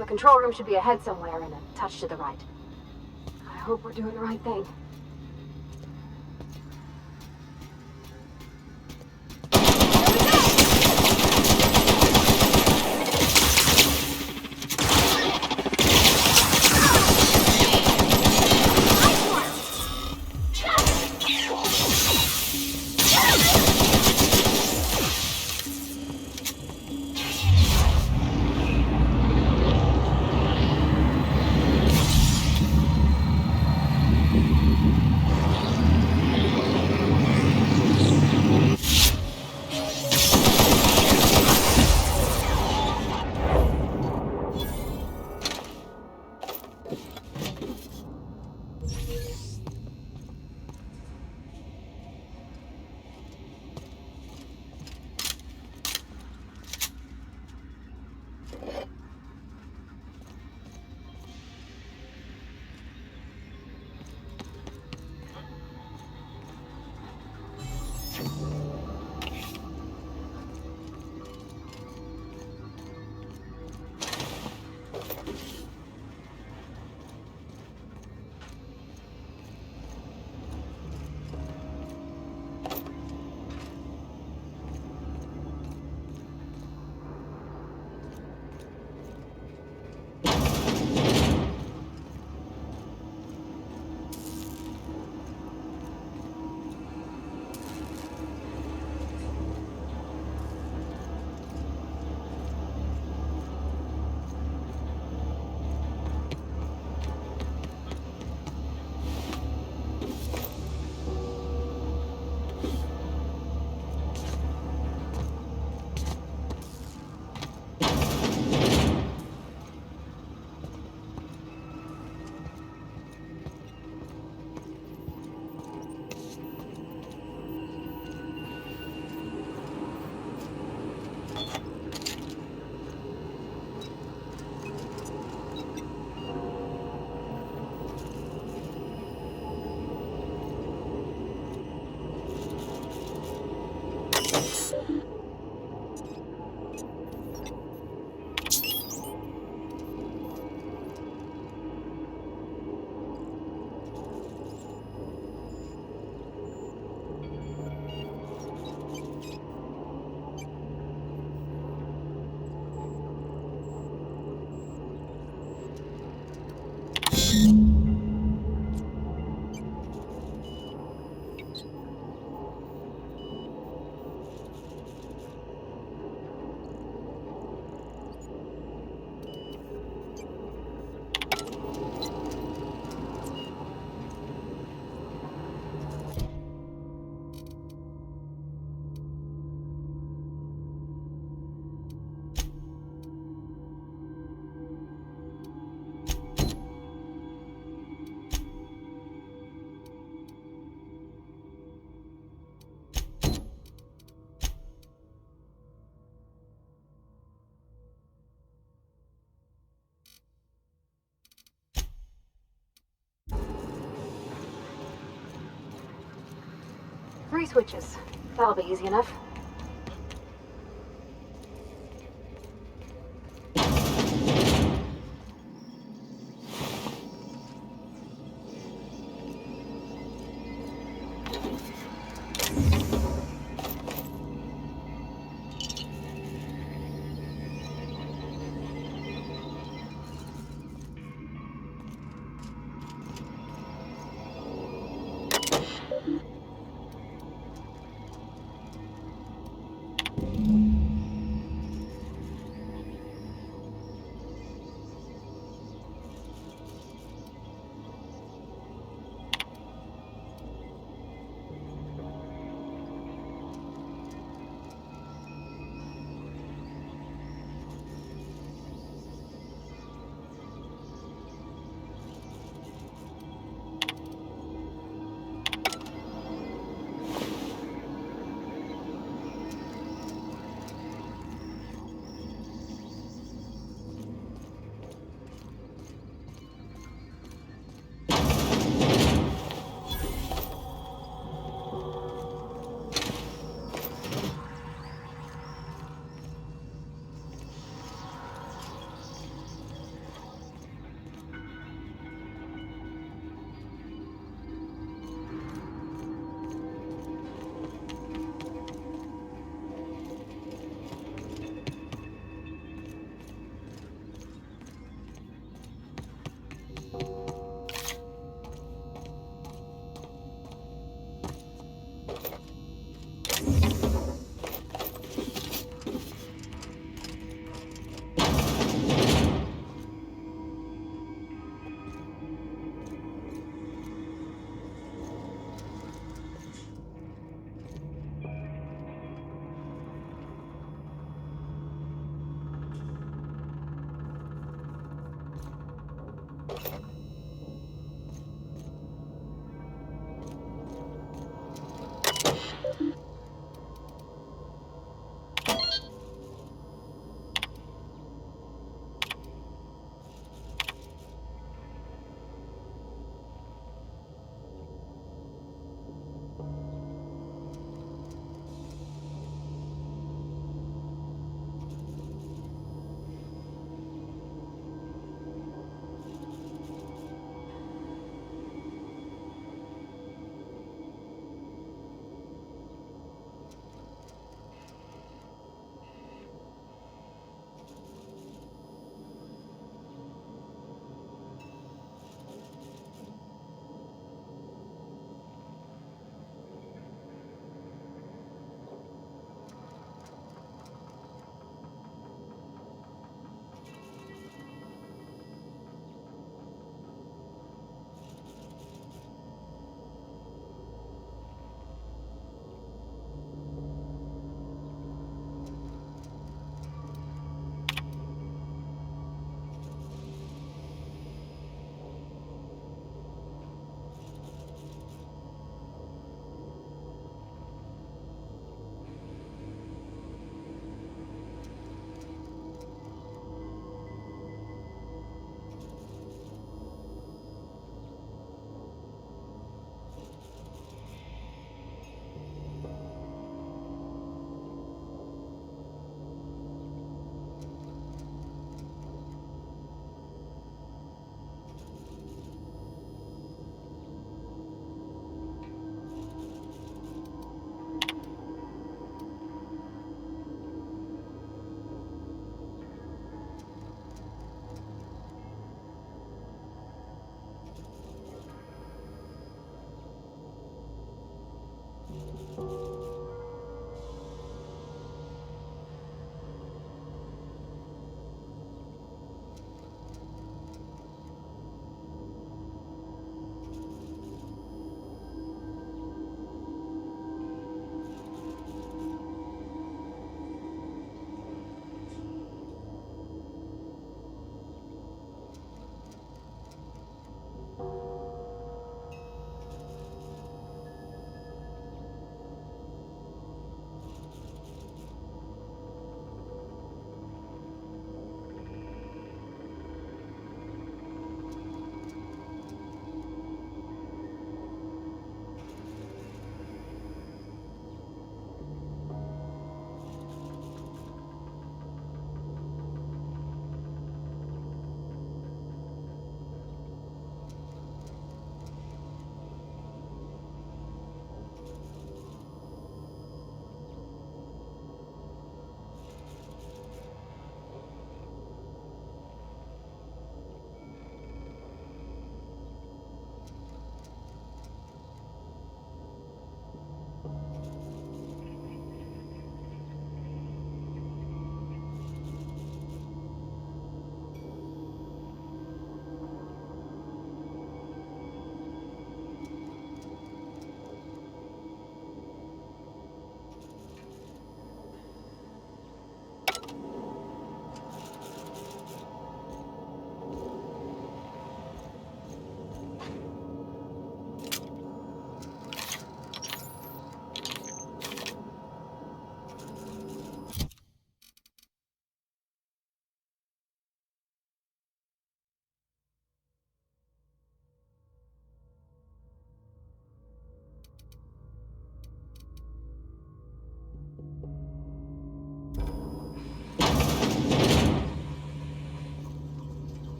The control room should be ahead somewhere and a touch to the right. I hope we're doing the right thing. Three switches. That'll be easy enough.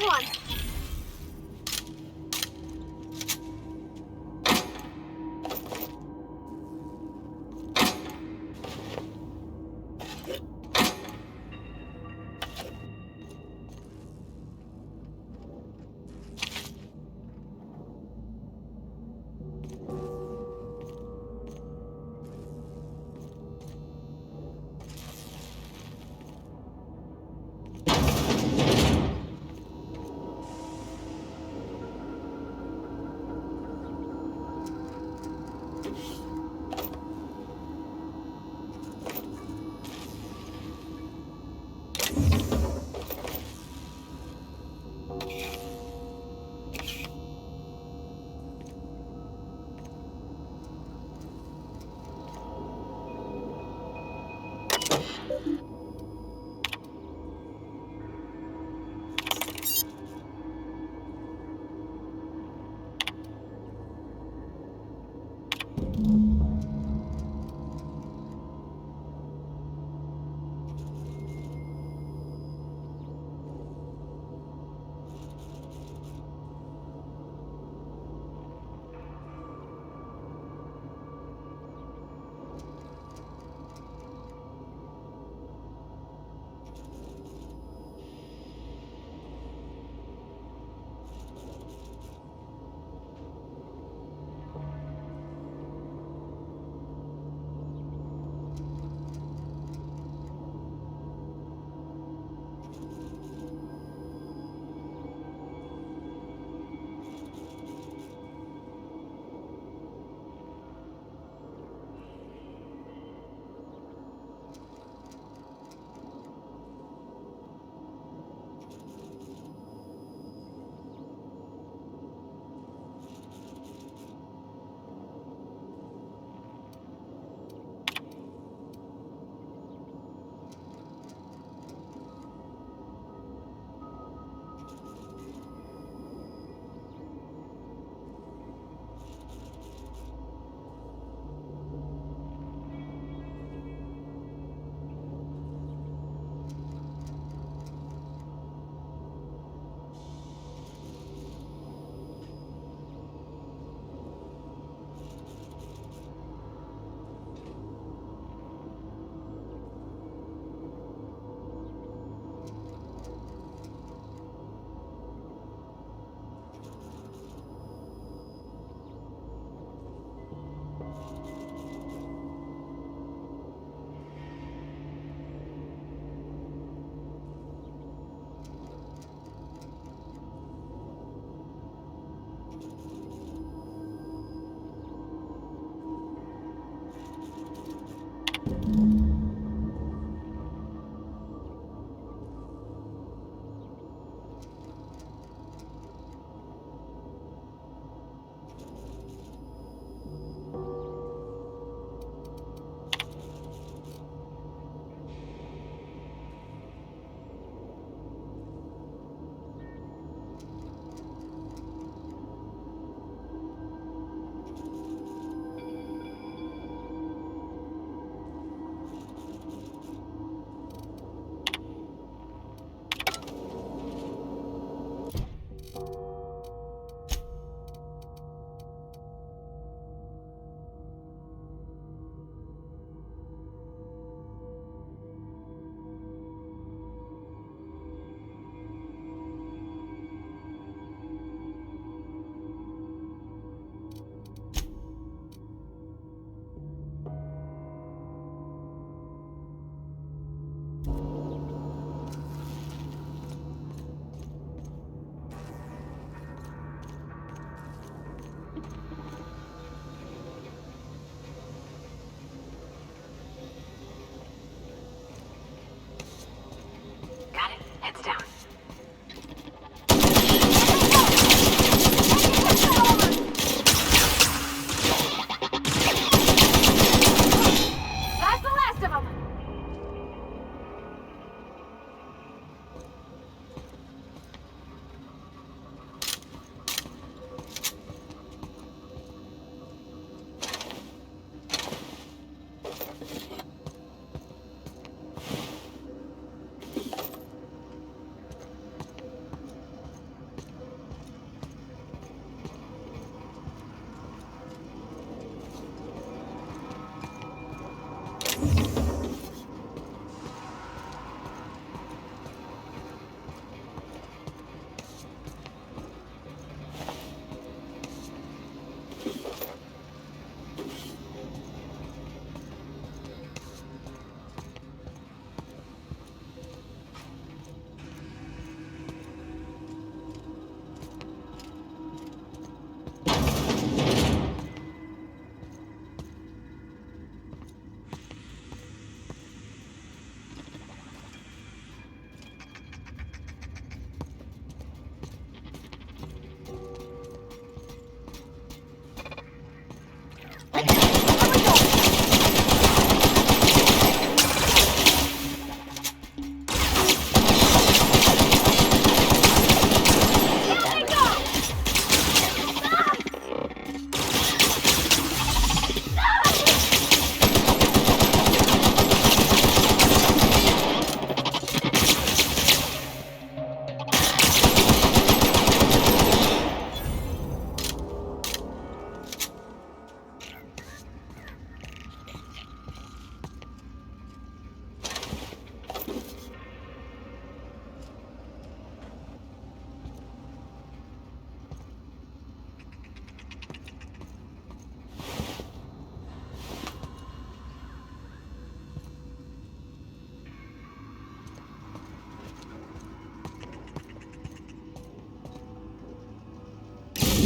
One!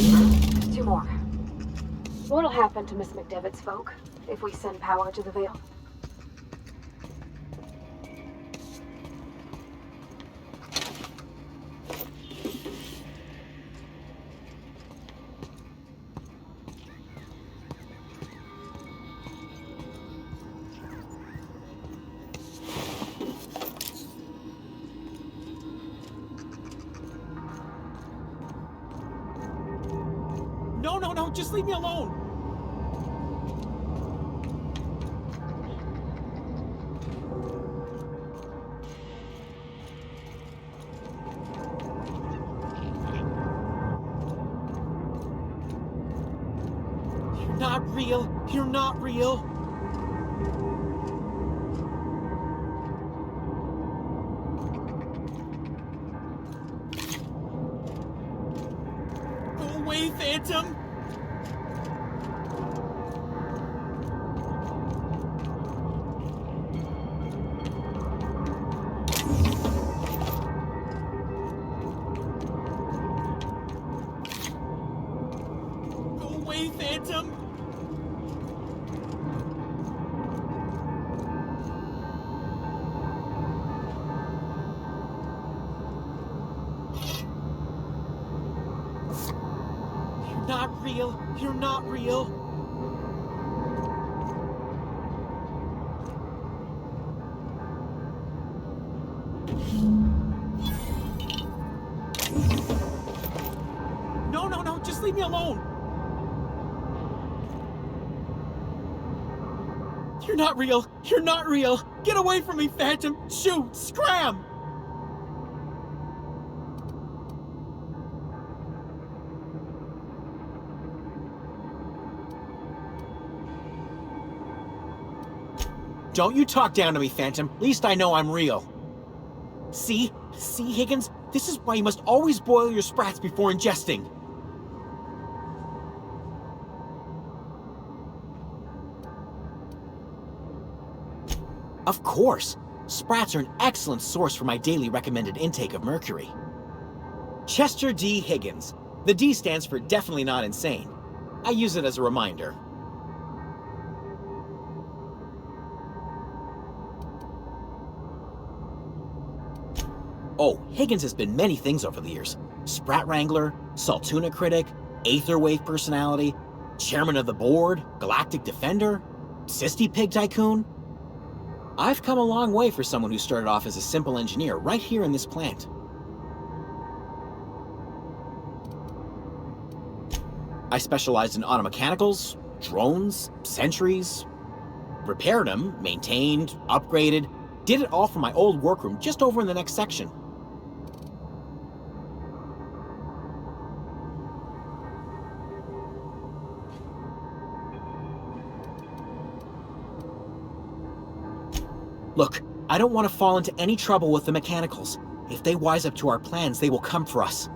There's two more. What'll happen to Miss McDevitt's folk if we send power to the Vale? No, just leave me alone! You're not real! You're not real! Go away, Phantom! Phantom! You're not real! You're not real! No, just leave me alone! You're not real! You're not real! Get away from me, Phantom! Shoot! Scram! Don't you talk down to me, Phantom. At least I know I'm real. See? See, Higgins? This is why you must always boil your sprats before ingesting. Of course. Sprats are an excellent source for my daily recommended intake of mercury. Chester D. Higgins. The D stands for definitely not insane. I use it as a reminder. Oh, Higgins has been many things over the years. Sprat Wrangler, Saltuna Critic, Aetherwave Personality, Chairman of the Board, Galactic Defender, Sisty Pig Tycoon. I've come a long way for someone who started off as a simple engineer right here in this plant. I specialized in automechanicals, drones, sentries, repaired them, maintained, upgraded, did it all from my old workroom just over in the next section. Look, I don't want to fall into any trouble with the mechanicals. If they wise up to our plans, they will come for us.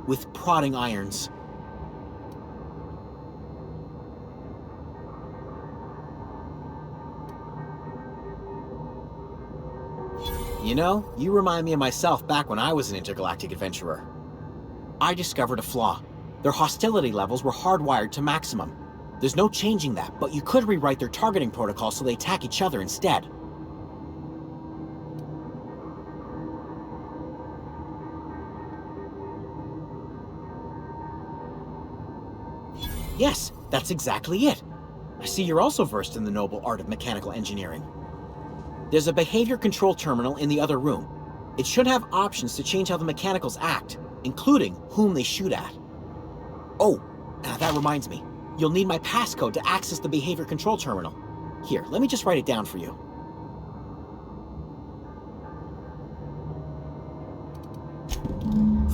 With prodding irons. You know, you remind me of myself back when I was an intergalactic adventurer. I discovered a flaw. Their hostility levels were hardwired to maximum. There's no changing that, but you could rewrite their targeting protocol so they attack each other instead. Yes, that's exactly it. I see you're also versed in the noble art of mechanical engineering. There's a behavior control terminal in the other room. It should have options to change how the mechanicals act, including whom they shoot at. Oh, that reminds me. You'll need my passcode to access the behavior control terminal. Here, let me just write it down for you.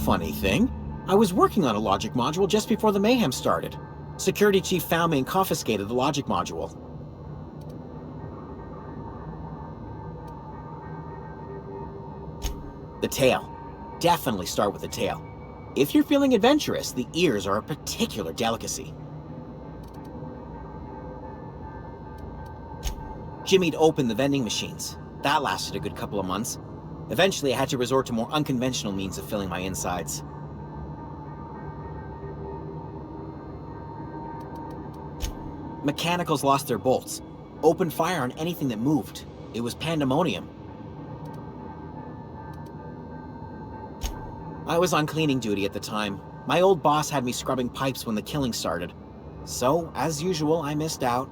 Funny thing, I was working on a logic module just before the mayhem started. Security Chief found me and confiscated the logic module. The tail. Definitely start with the tail. If you're feeling adventurous, the ears are a particular delicacy. Jimmy'd opened the vending machines. That lasted a good couple of months. Eventually, I had to resort to more unconventional means of filling my insides. Mechanicals lost their bolts, opened fire on anything that moved. It was pandemonium. I was on cleaning duty at the time. My old boss had me scrubbing pipes when the killing started. So, as usual, I missed out.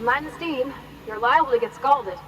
Mind the steam. You're liable to get scalded.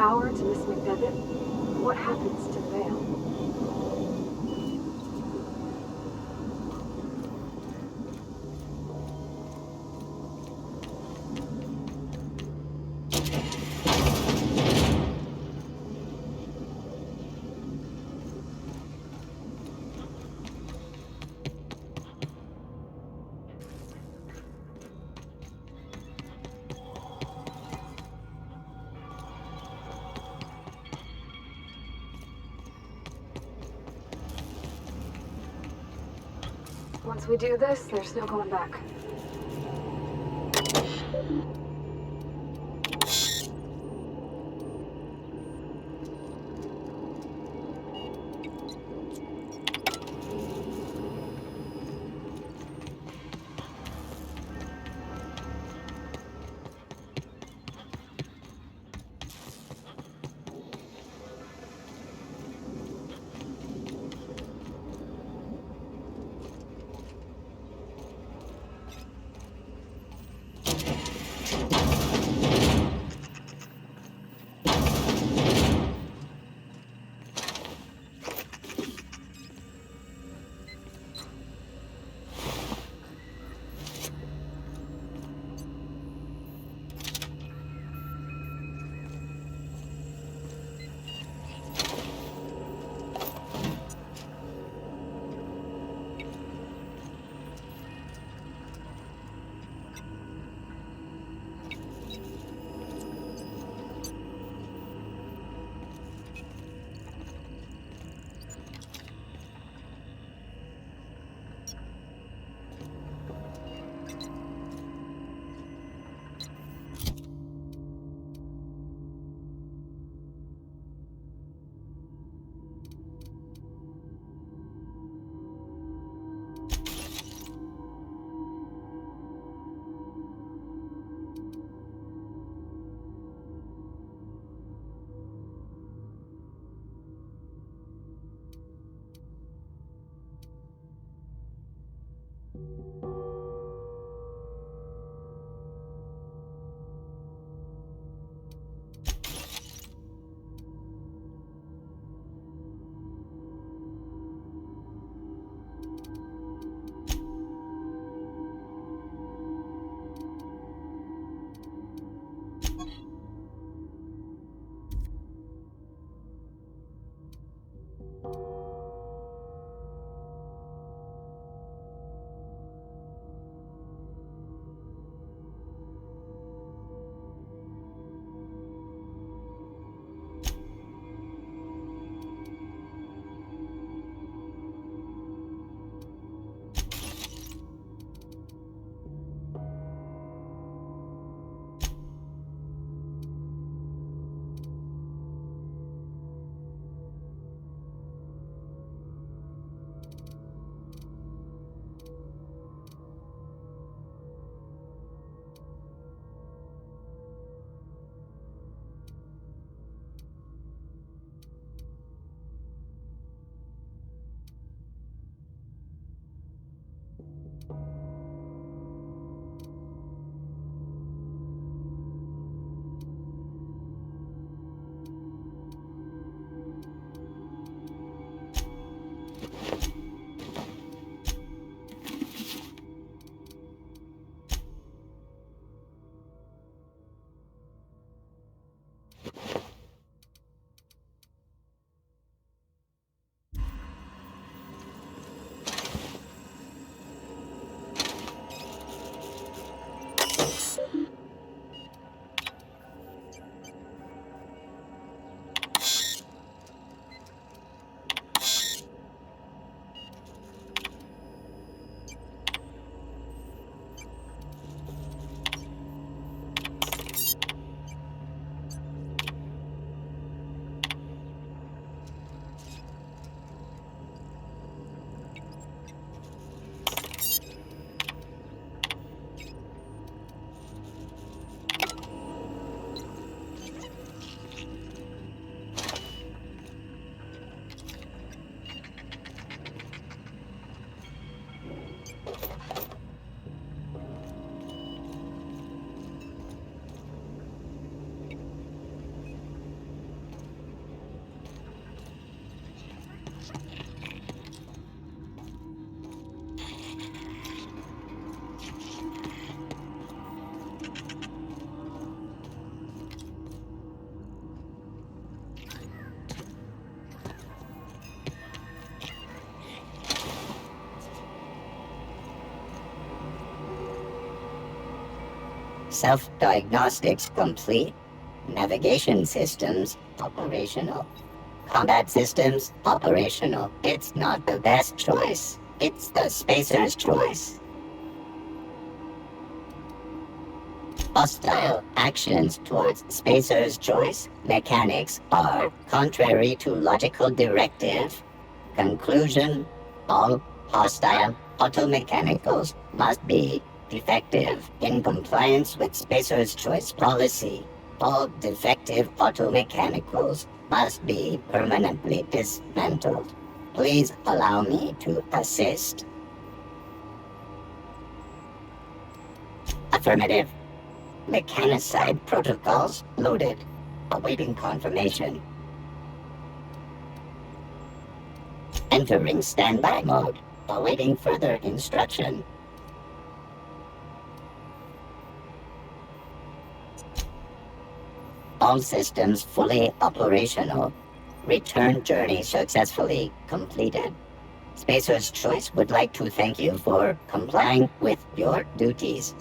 power to Miss McDevitt, what happens to the veil? Once we do this, there's no going back. Self-diagnostics complete. Navigation systems operational. Combat systems operational. It's not the best choice. It's the spacer's choice. Hostile actions towards spacer's choice mechanics are contrary to logical directive. Conclusion: all hostile automechanicals must be defective in compliance with spacer's choice policy. All defective automechanicals must be permanently dismantled. Please allow me to assist. Affirmative. Mechanicide protocols loaded. Awaiting confirmation. Entering standby mode. Awaiting further instruction. All systems fully operational. Return journey successfully completed. Spacer's Choice would like to thank you for complying with your duties.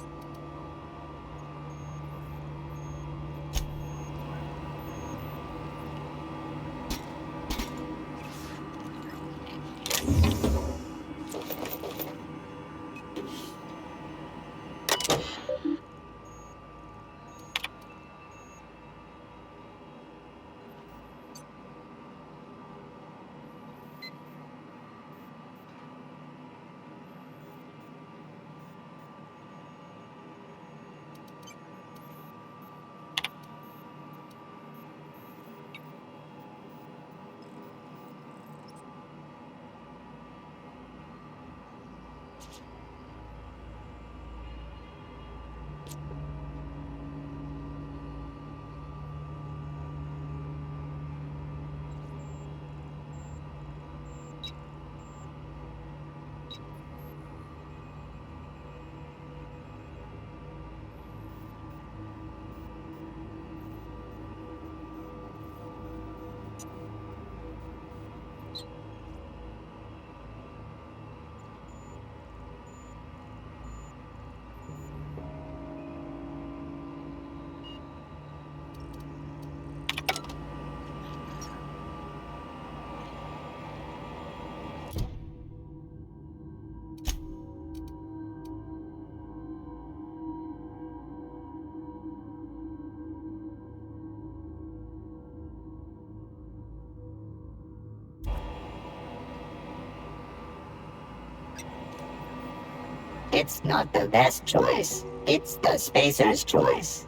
It's not the best choice. It's the spacer's choice.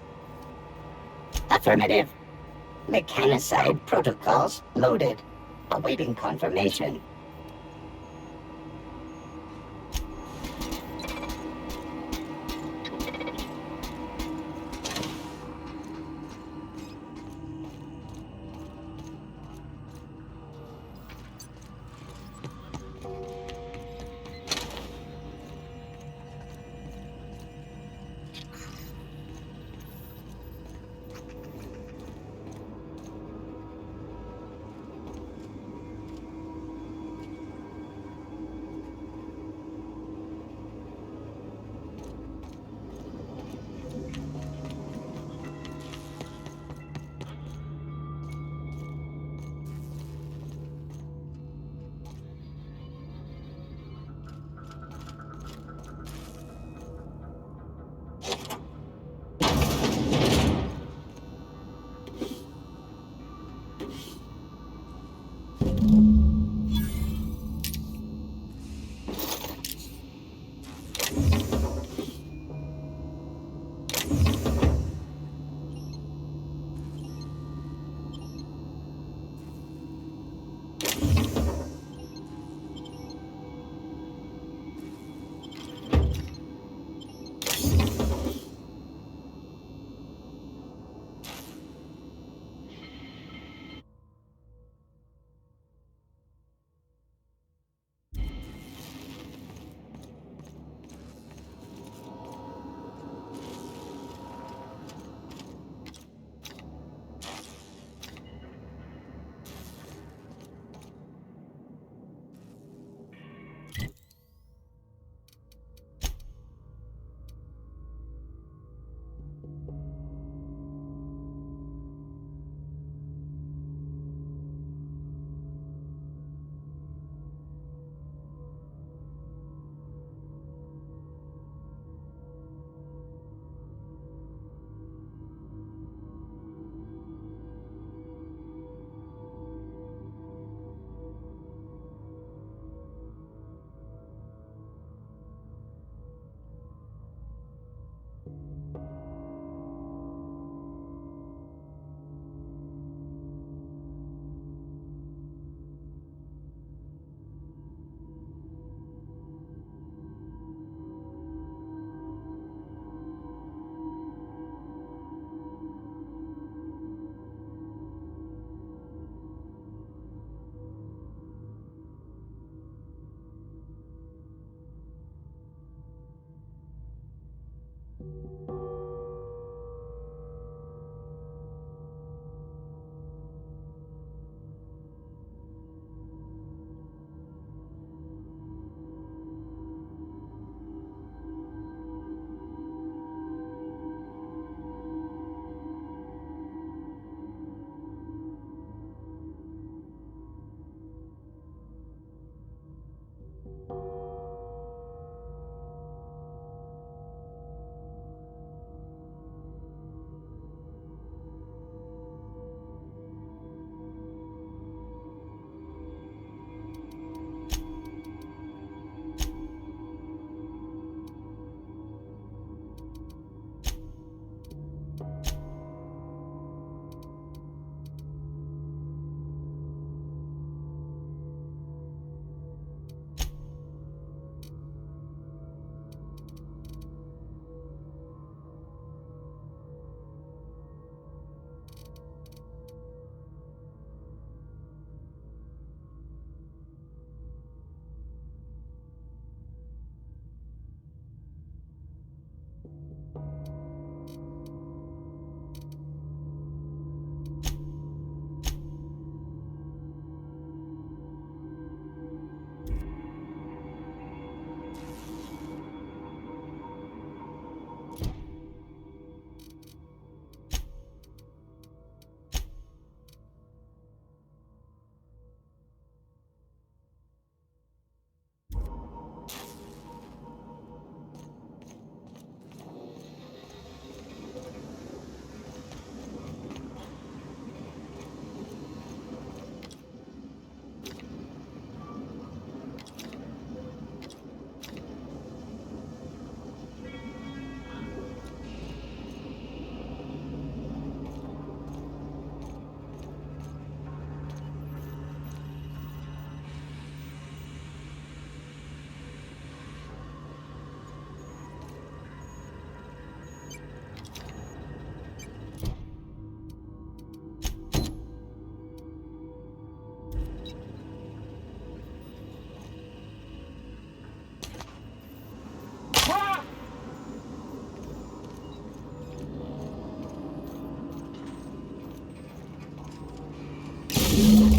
Affirmative. Mechanicide protocols loaded. Awaiting confirmation.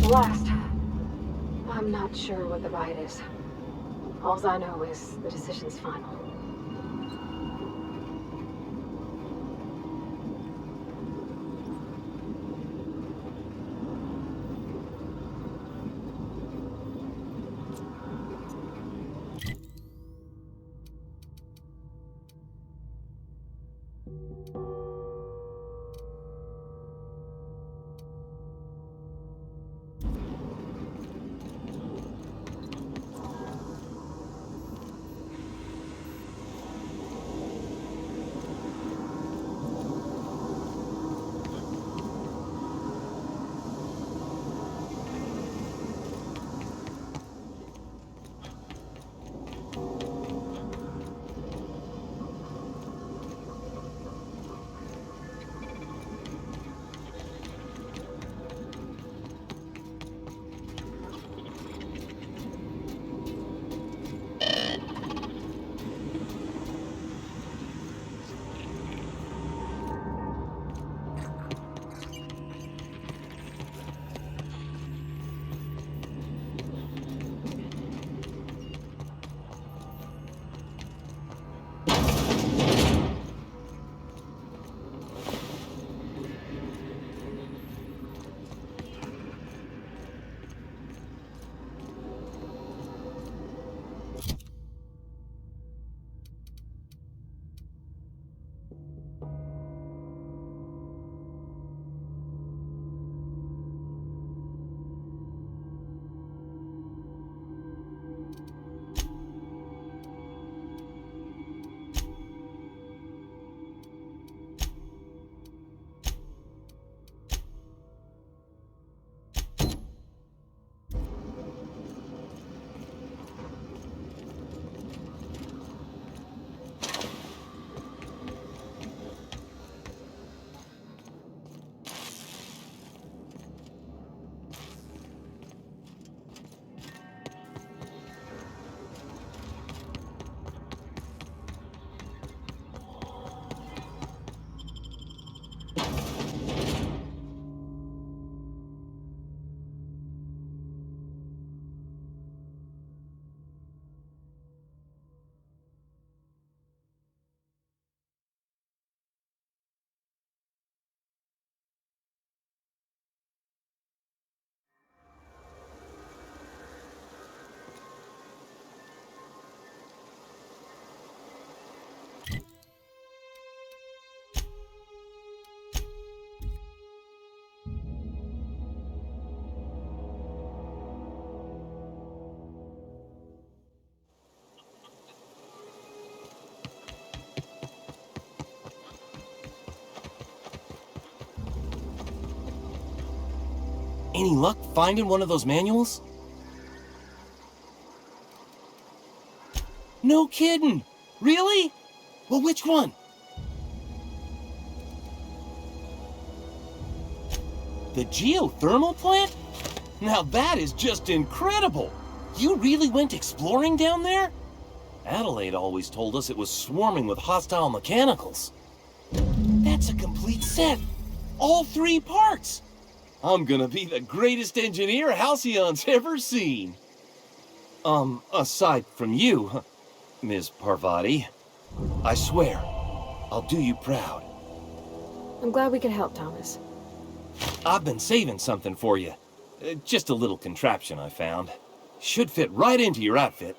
The last. I'm not sure what the ride is. All I know is the decision's final. Any luck finding one of those manuals? No kidding! Really? Well, which one? The geothermal plant? Now that is just incredible! You really went exploring down there? Adelaide always told us it was swarming with hostile mechanicals. That's a complete set! All 3 parts! I'm gonna be the greatest engineer Halcyon's ever seen. Aside from you, Ms. Parvati. I swear, I'll do you proud. I'm glad we could help, Thomas. I've been saving something for you. Just a little contraption I found. Should fit right into your outfit.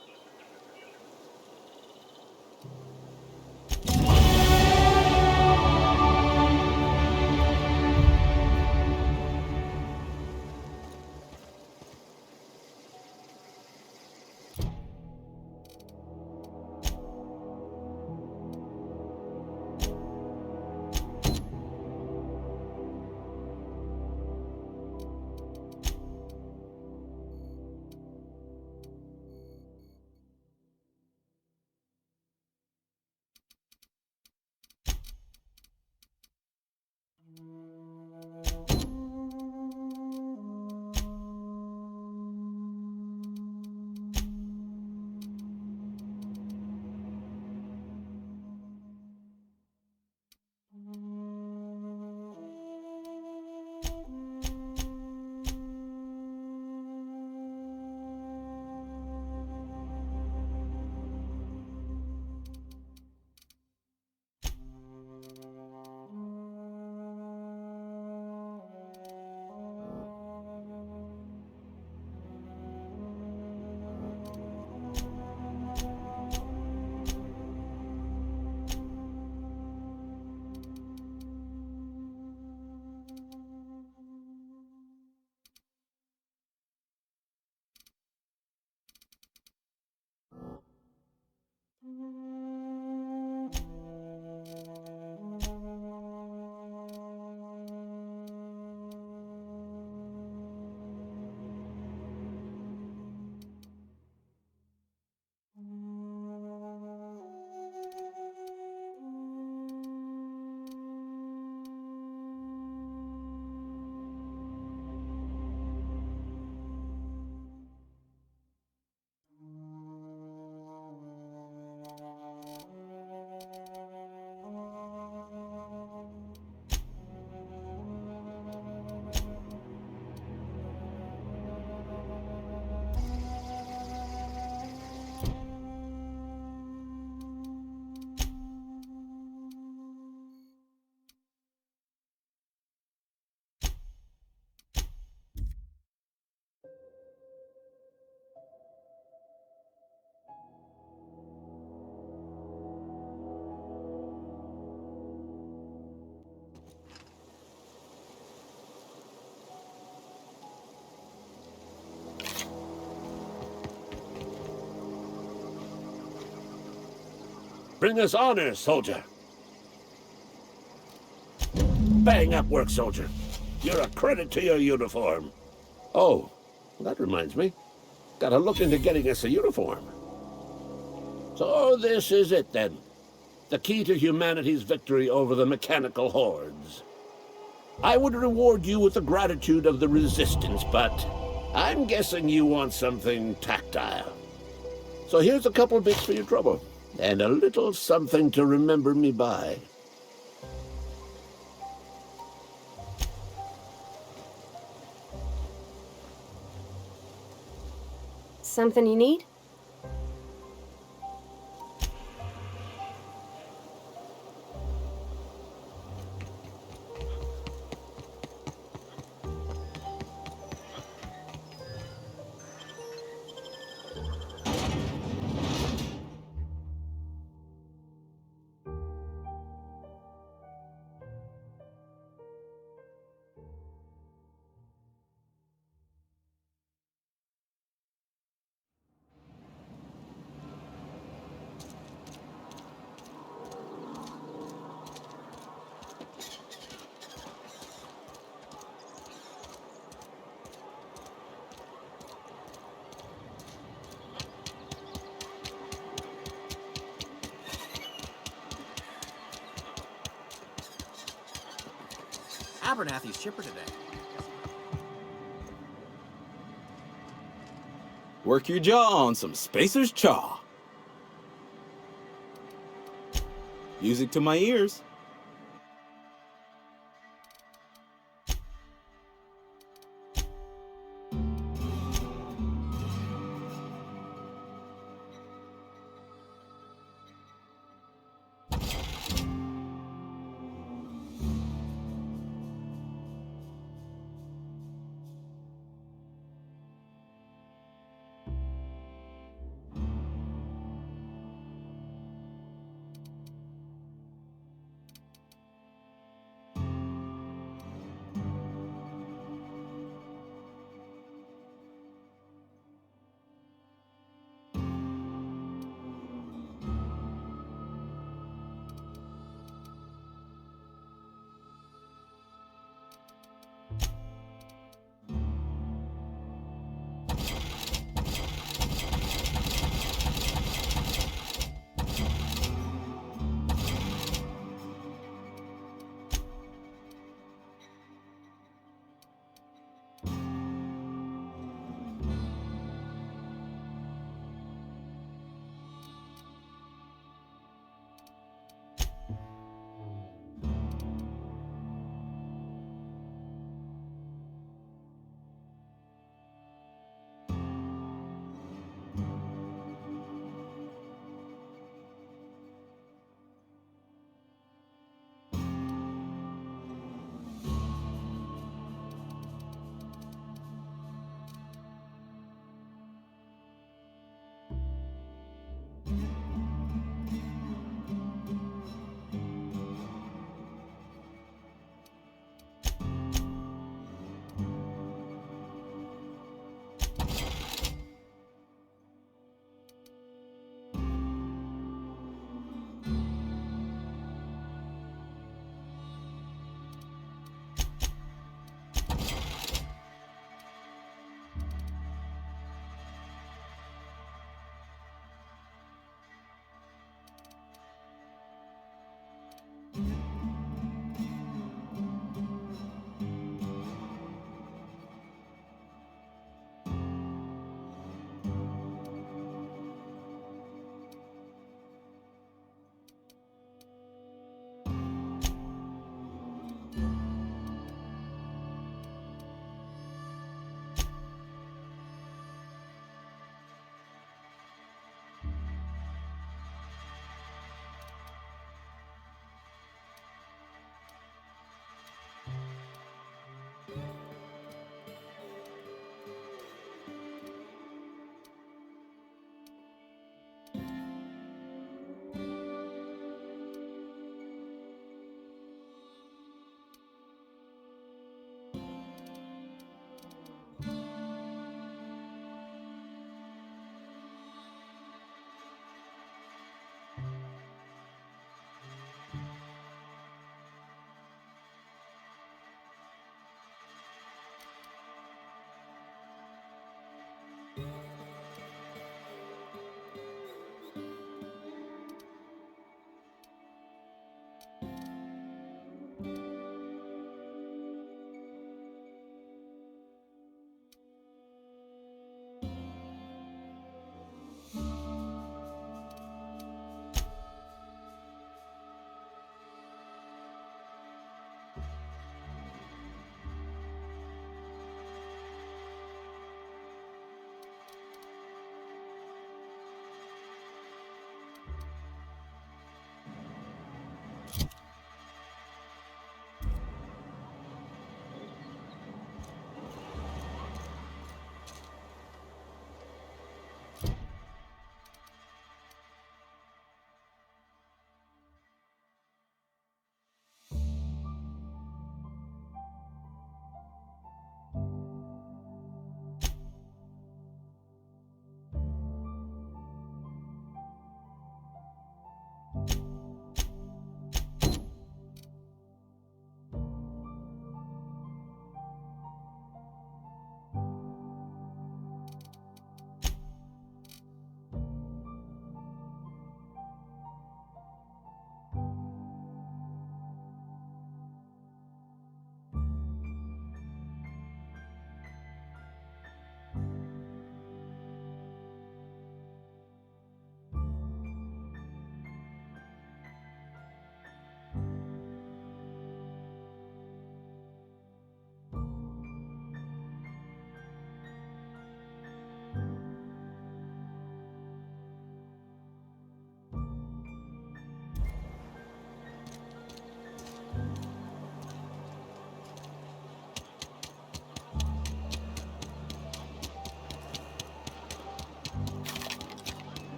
Bring us honor, soldier. Bang up work, soldier. You're a credit to your uniform. Oh, that reminds me. Gotta look into getting us a uniform. So this is it, then. The key to humanity's victory over the mechanical hordes. I would reward you with the gratitude of the Resistance, but I'm guessing you want something tactile. So here's a couple bits for your trouble, and a little something to remember me by. Something you need? Abernathy's chipper today. Work your jaw on some Spacer's Chaw. Music to my ears.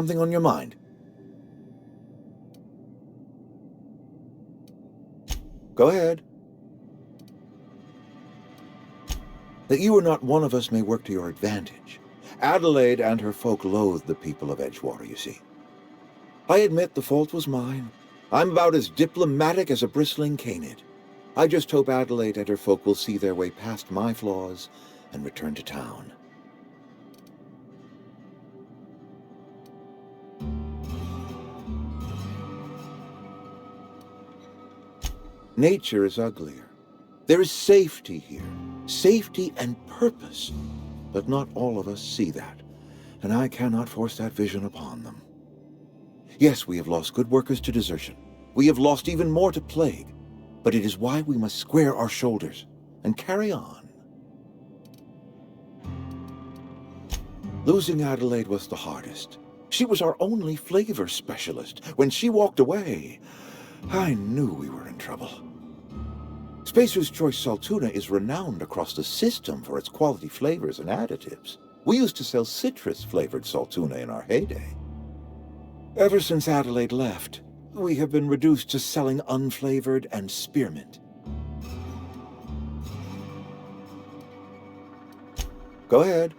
something on your mind? Go ahead. That you are not one of us may work to your advantage. Adelaide and her folk loathe the people of Edgewater, you see. I admit the fault was mine. I'm about as diplomatic as a bristling canid. I just hope Adelaide and her folk will see their way past my flaws and return to town. Nature is uglier. There is safety here. Safety and purpose. But not all of us see that, and I cannot force that vision upon them. Yes, we have lost good workers to desertion. We have lost even more to plague. But it is why we must square our shoulders and carry on. Losing Adelaide was the hardest. She was our only flavor specialist. When she walked away, I knew we were in trouble. Spacer's Choice Saltuna is renowned across the system for its quality flavors and additives. We used to sell citrus-flavored Saltuna in our heyday. Ever since Adelaide left, we have been reduced to selling unflavored and spearmint. Go ahead.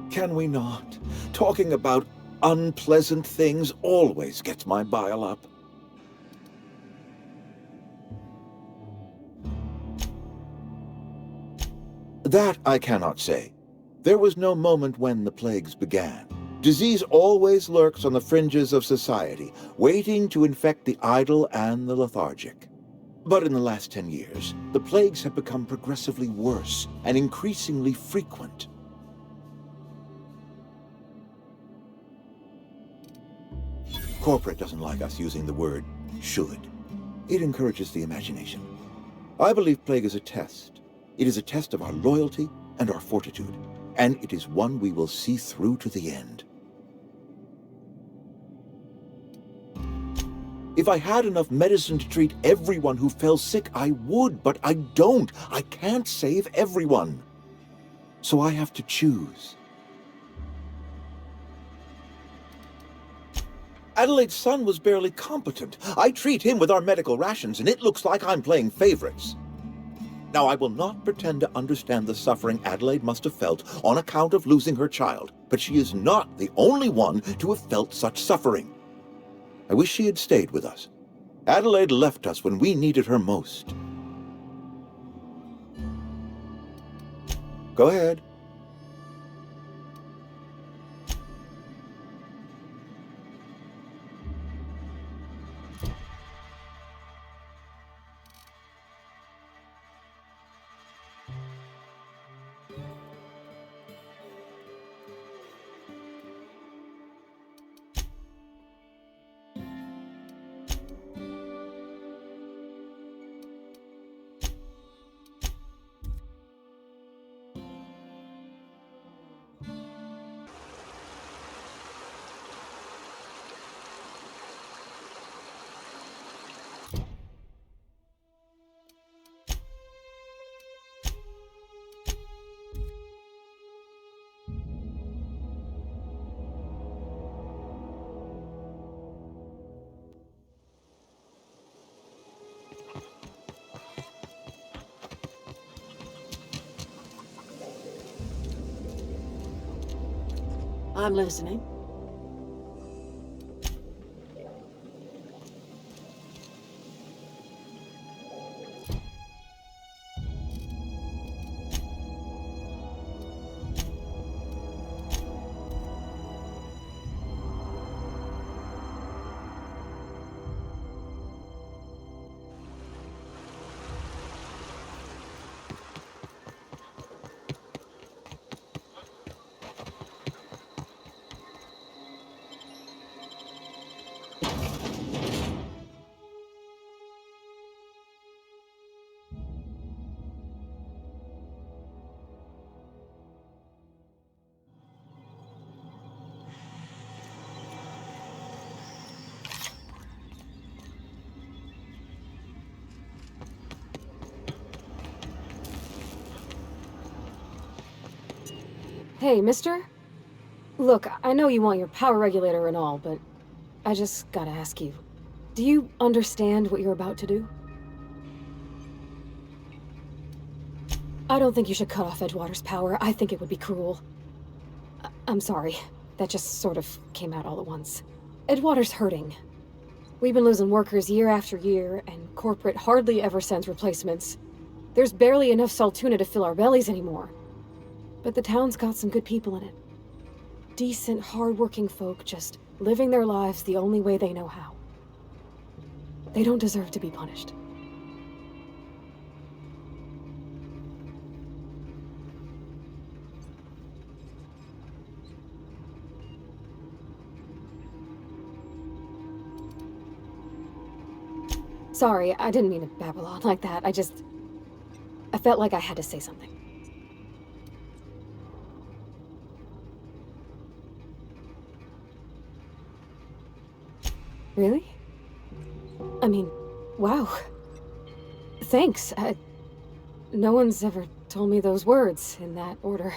Can we not? Talking about unpleasant things always gets my bile up. That I cannot say. There was no moment when the plagues began. Disease always lurks on the fringes of society, waiting to infect the idle and the lethargic. But in the last 10 years, the plagues have become progressively worse and increasingly frequent. Corporate doesn't like us using the word should. It encourages the imagination. I believe plague is a test. It is a test of our loyalty and our fortitude, and it is one we will see through to the end. If I had enough medicine to treat everyone who fell sick, I would, but I don't. I can't save everyone. So I have to choose. Adelaide's son was barely competent. I treat him with our medical rations, and it looks like I'm playing favorites. Now, I will not pretend to understand the suffering Adelaide must have felt on account of losing her child, but she is not the only one to have felt such suffering. I wish she had stayed with us. Adelaide left us when we needed her most. Go ahead. I'm listening. Hey, mister? Look, I know you want your power regulator and all, but I just gotta ask you. Do you understand what you're about to do? I don't think you should cut off Edgewater's power. I think it would be cruel. I'm sorry. That just sort of came out all at once. Edgewater's hurting. We've been losing workers year after year, and corporate hardly ever sends replacements. There's barely enough Saltuna to fill our bellies anymore. But the town's got some good people in it. Decent, hard-working folk just living their lives the only way they know how. They don't deserve to be punished. Sorry, I didn't mean to babble on like that. I felt like I had to say something. Really? I mean, wow. Thanks. No one's ever told me those words in that order.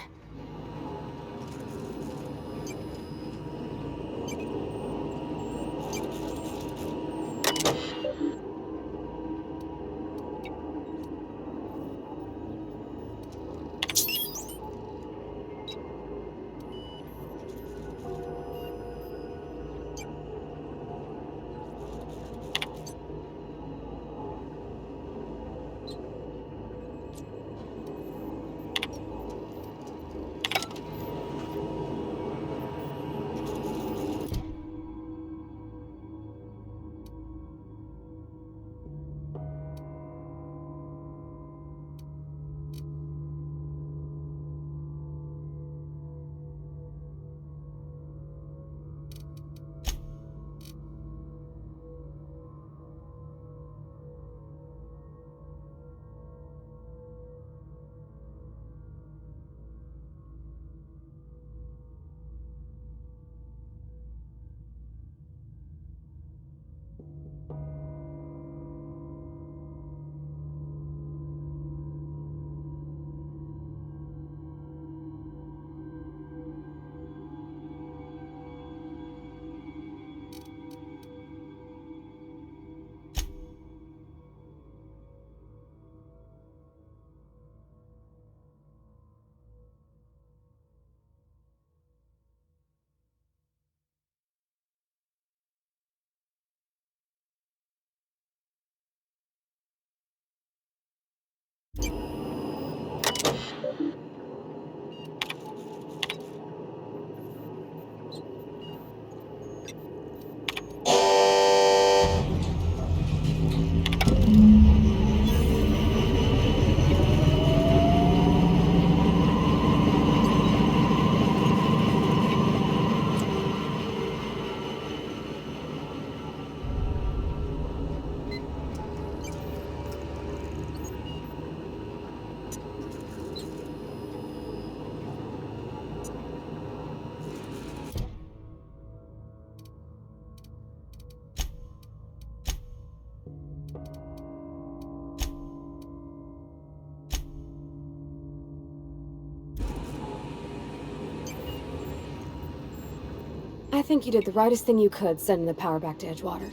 I think you did the rightest thing you could sending the power back to Edgewater.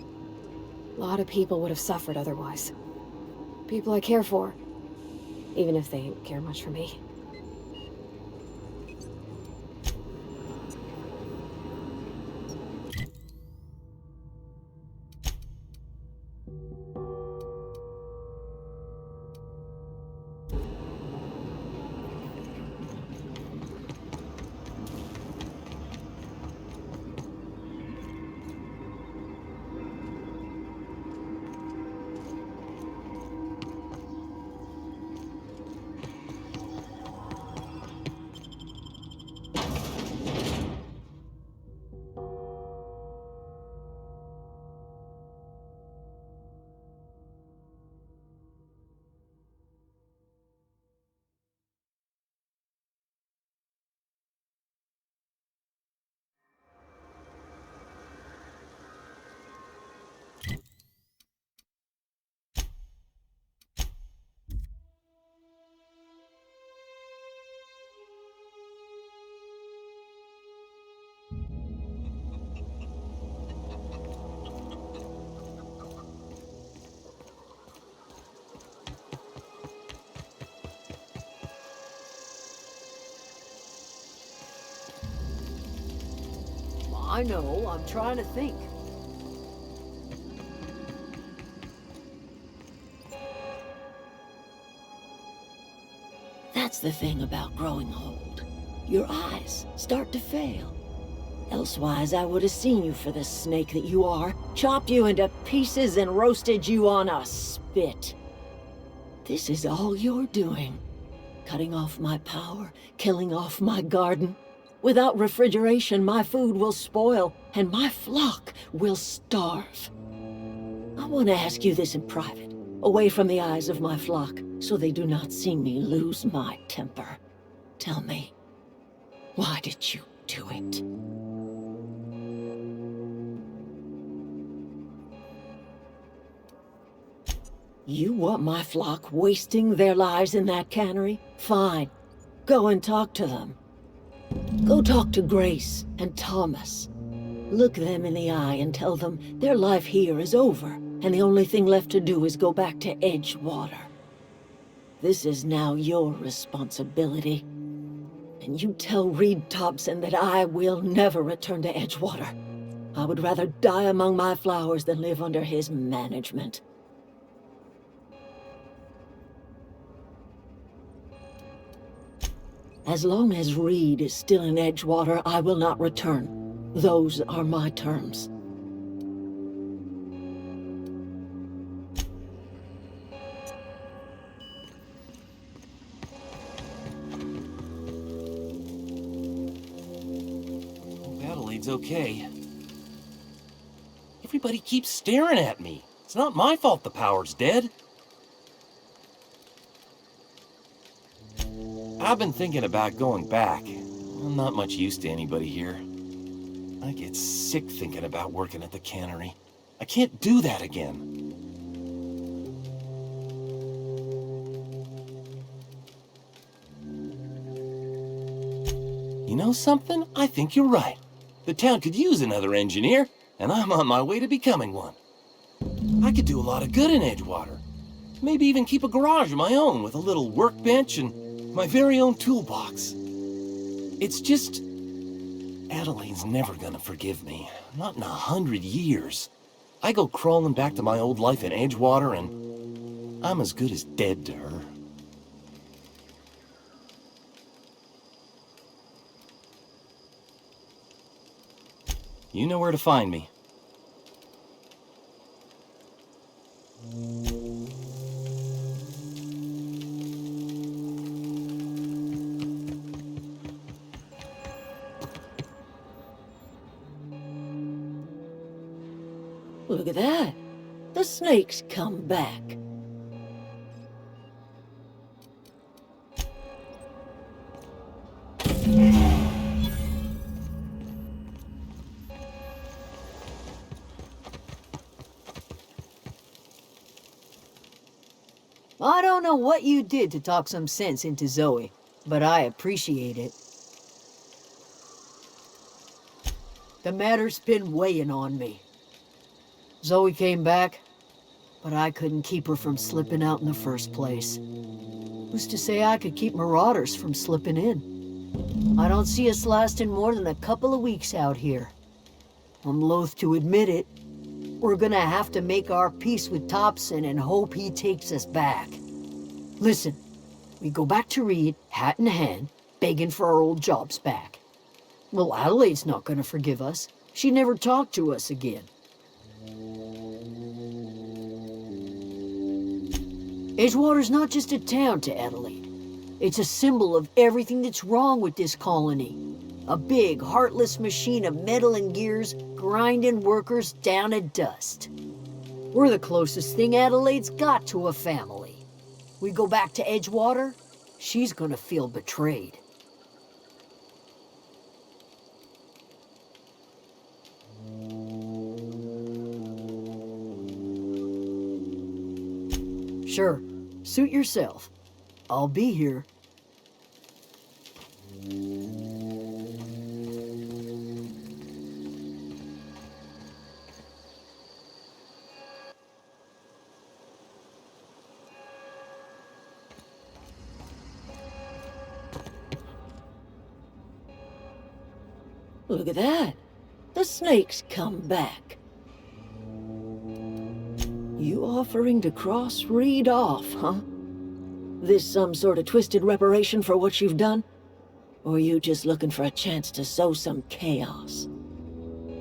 A lot of people would have suffered otherwise. People I care for, even if they didn't care much for me. I know, I'm trying to think. That's the thing about growing old. Your eyes start to fail. Elsewise, I would have seen you for the snake that you are, chopped you into pieces and roasted you on a spit. This is all you're doing. Cutting off my power, killing off my garden. Without refrigeration, my food will spoil, and my flock will starve. I want to ask you this in private, away from the eyes of my flock, so they do not see me lose my temper. Tell me, why did you do it? You want my flock wasting their lives in that cannery? Fine. Go and talk to them. Go talk to Grace and Thomas. Look them in the eye and tell them their life here is over, and the only thing left to do is go back to Edgewater. This is now your responsibility. And you tell Reed Thompson that I will never return to Edgewater. I would rather die among my flowers than live under his management. As long as Reed is still in Edgewater, I will not return. Those are my terms. Hope Adelaide's okay. Everybody keeps staring at me. It's not my fault the power's dead. I've been thinking about going back. I'm not much use to anybody here. I get sick thinking about working at the cannery. I can't do that again. You know something? I think you're right. The town could use another engineer, and I'm on my way to becoming one. I could do a lot of good in Edgewater. Maybe even keep a garage of my own with a little workbench and my very own toolbox. It's just... Adelaide's never gonna forgive me. Not in 100 years. I go crawling back to my old life in Edgewater and I'm as good as dead to her. You know where to find me. Look at that. The snake's come back. I don't know what you did to talk some sense into Zoe, but I appreciate it. The matter's been weighing on me. Zoe came back, but I couldn't keep her from slipping out in the first place. Who's to say I could keep marauders from slipping in? I don't see us lasting more than a couple of weeks out here. I'm loath to admit it. We're gonna have to make our peace with Thompson and hope he takes us back. Listen, we go back to Reed, hat in hand, begging for our old jobs back. Well, Adelaide's not gonna forgive us. She never talked to us again. Edgewater's not just a town to Adelaide. It's a symbol of everything that's wrong with this colony. A big, heartless machine of metal and gears grinding workers down to dust. We're the closest thing Adelaide's got to a family. We go back to Edgewater, she's gonna feel betrayed. Sure, suit yourself. I'll be here. Look at that. The the snakes come back. You offering to cross Reed off, huh? This some sort of twisted reparation for what you've done? Or you just looking for a chance to sow some chaos?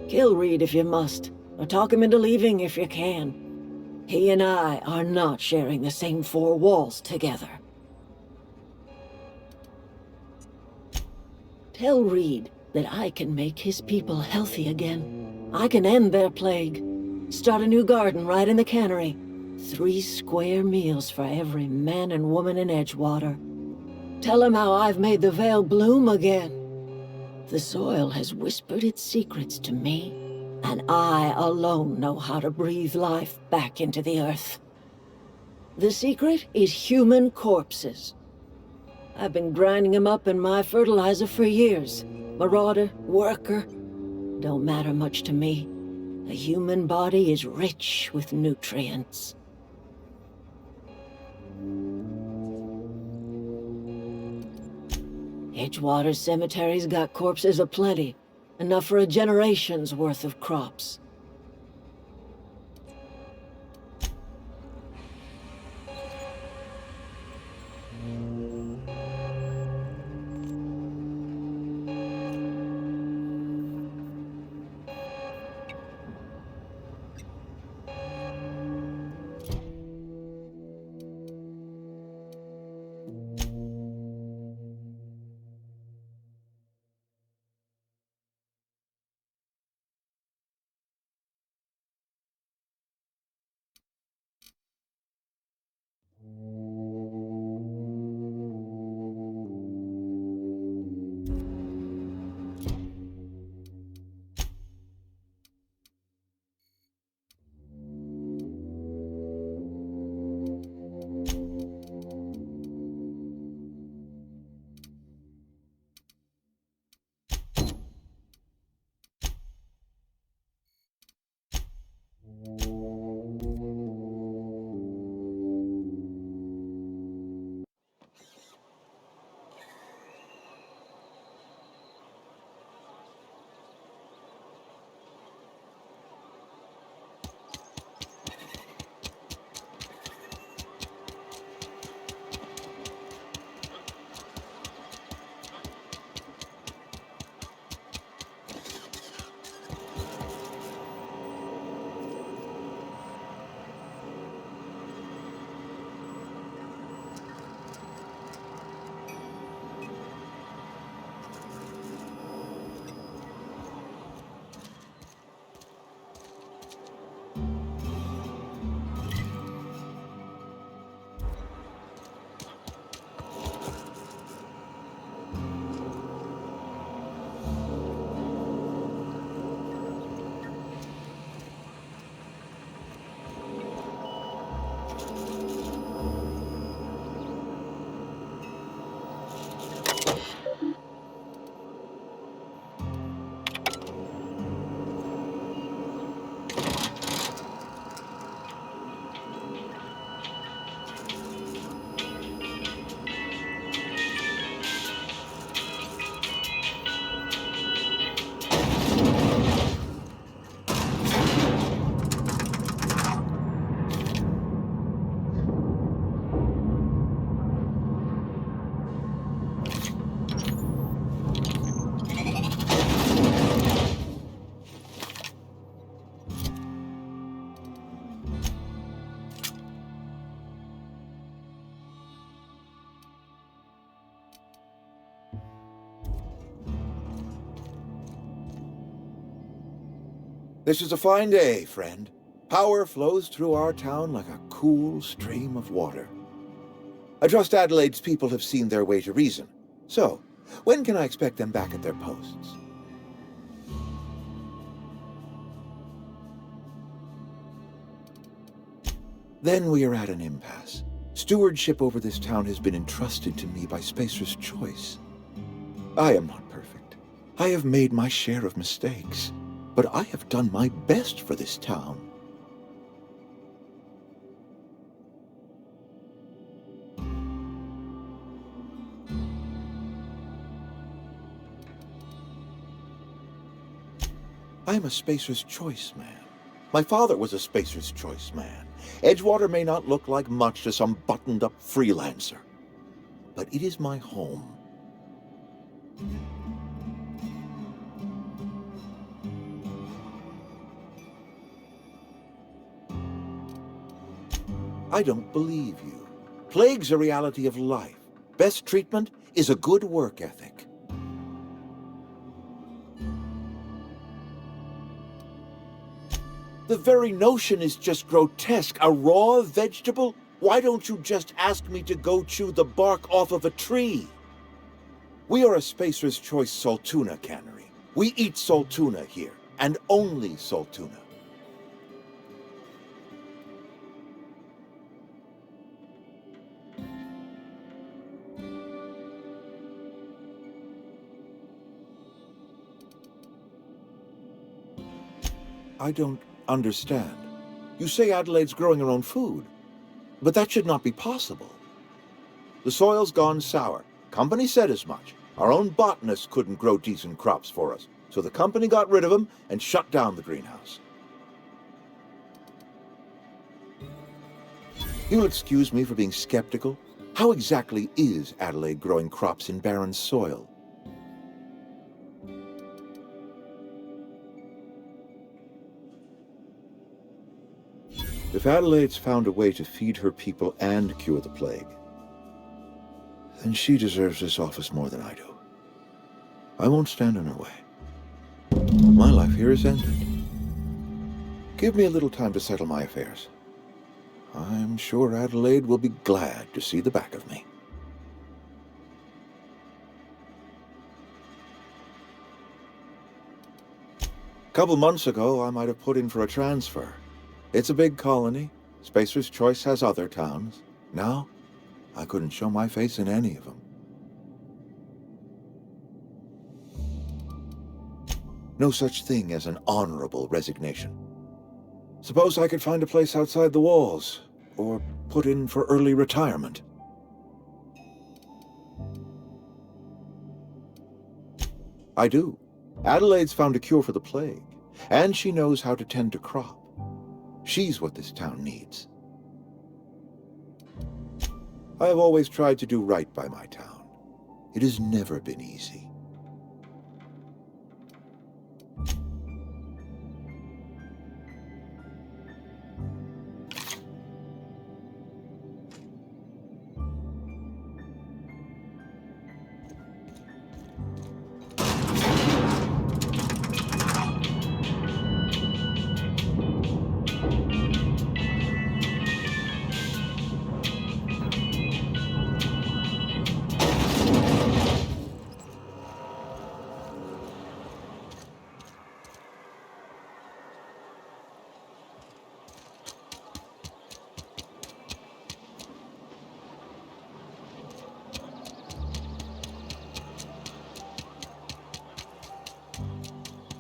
Kill Reed if you must, or talk him into leaving if you can. He and I are not sharing the same four walls together. Tell Reed that I can make his people healthy again. I can end their plague. Start a new garden right in the cannery. 3 square meals for every man and woman in Edgewater. Tell him how I've made the Vale bloom again. The soil has whispered its secrets to me, and I alone know how to breathe life back into the earth. The secret is human corpses. I've been grinding them up in my fertilizer for years. Marauder, worker, don't matter much to me. A human body is rich with nutrients. Edgewater Cemetery's got corpses aplenty, enough for a generation's worth of crops. This is a fine day, friend. Power flows through our town like a cool stream of water. I trust Adelaide's people have seen their way to reason. So, when can I expect them back at their posts? Then we are at an impasse. Stewardship over this town has been entrusted to me by Spacer's Choice. I am not perfect. I have made my share of mistakes. But I have done my best for this town. I'm a Spacer's Choice man. My father was a Spacer's Choice man. Edgewater may not look like much to some buttoned-up freelancer, but it is my home. I don't believe you. Plague's a reality of life. Best treatment is a good work ethic. The very notion is just grotesque. A raw vegetable? Why don't you just ask me to go chew the bark off of a tree? We are a Spacer's Choice Saltuna cannery. We eat saltuna here, and only saltuna. I don't understand. You say Adelaide's growing her own food, but that should not be possible. The soil's gone sour. Company said as much. Our own botanists couldn't grow decent crops for us, so the company got rid of them and shut down the greenhouse. You'll excuse me for being skeptical. How exactly is Adelaide growing crops in barren soil? If Adelaide's found a way to feed her people and cure the plague, then she deserves this office more than I do. I won't stand in her way. My life here is ended. Give me a little time to settle my affairs. I'm sure Adelaide will be glad to see the back of me. A couple months ago, I might have put in for a transfer. It's a big colony. Spacer's Choice has other towns. Now, I couldn't show my face in any of them. No such thing as an honorable resignation. Suppose I could find a place outside the walls, or put in for early retirement. I do. Adelaide's found a cure for the plague, and she knows how to tend to crop. She's what this town needs. I have always tried to do right by my town. It has never been easy.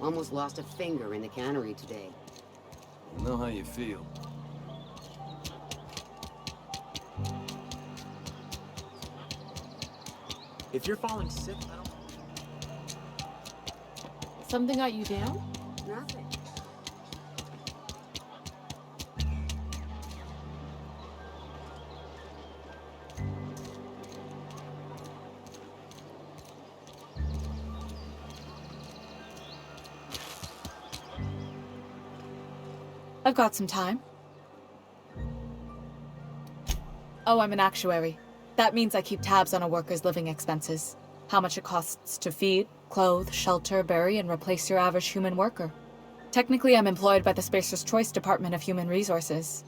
Almost lost a finger in the cannery today. I know how you feel. If you're falling sick, I don't... Something got you down? Nothing. I've got some time. Oh, I'm an actuary. That means I keep tabs on a worker's living expenses. How much it costs to feed, clothe, shelter, bury, and replace your average human worker. Technically, I'm employed by the Spacer's Choice Department of Human Resources.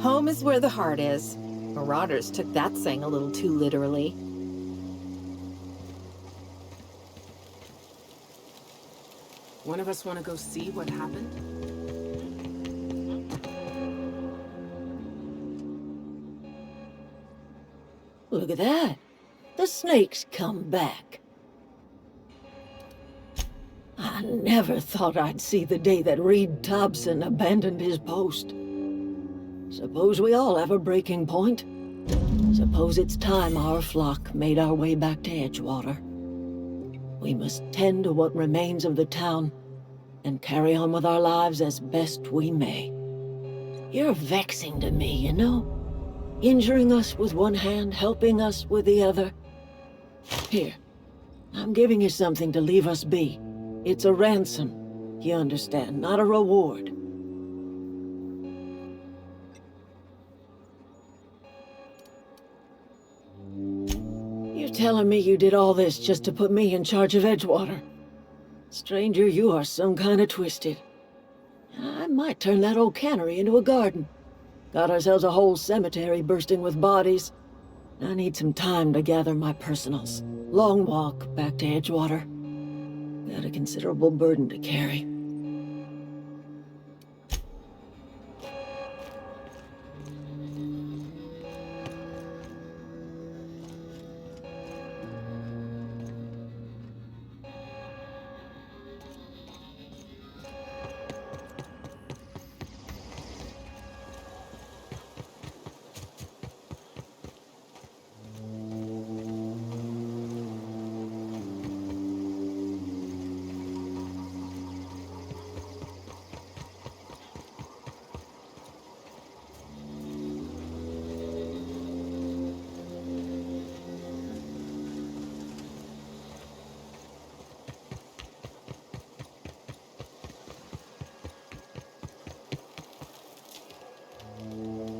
Home is where the heart is. Marauders took that saying a little too literally. One of us want to go see what happened? Look at that. The snake's come back. I never thought I'd see the day that Reed Thompson abandoned his post. Suppose we all have a breaking point. Suppose it's time our flock made our way back to Edgewater. We must tend to what remains of the town and carry on with our lives as best we may. You're vexing to me, you know? Injuring us with one hand, helping us with the other. Here, I'm giving you something to leave us be. It's a ransom, you understand, not a reward. You're telling me you did all this just to put me in charge of Edgewater? Stranger, you are some kind of twisted. I might turn that old cannery into a garden. Got ourselves a whole cemetery bursting with bodies. I need some time to gather my personals. Long walk back to Edgewater. Got a considerable burden to carry.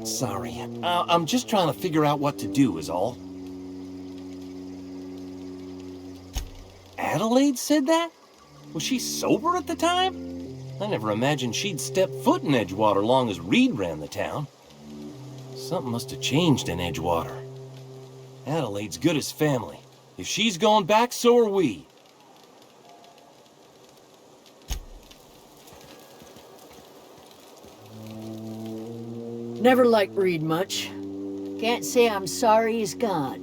Sorry. I'm just trying to figure out what to do is all. Adelaide said that? Was she sober at the time? I never imagined she'd step foot in Edgewater long as Reed ran the town. Something must have changed in Edgewater. Adelaide's good as family. If she's going back, so are we. Never liked Reed much. Can't say I'm sorry he's gone.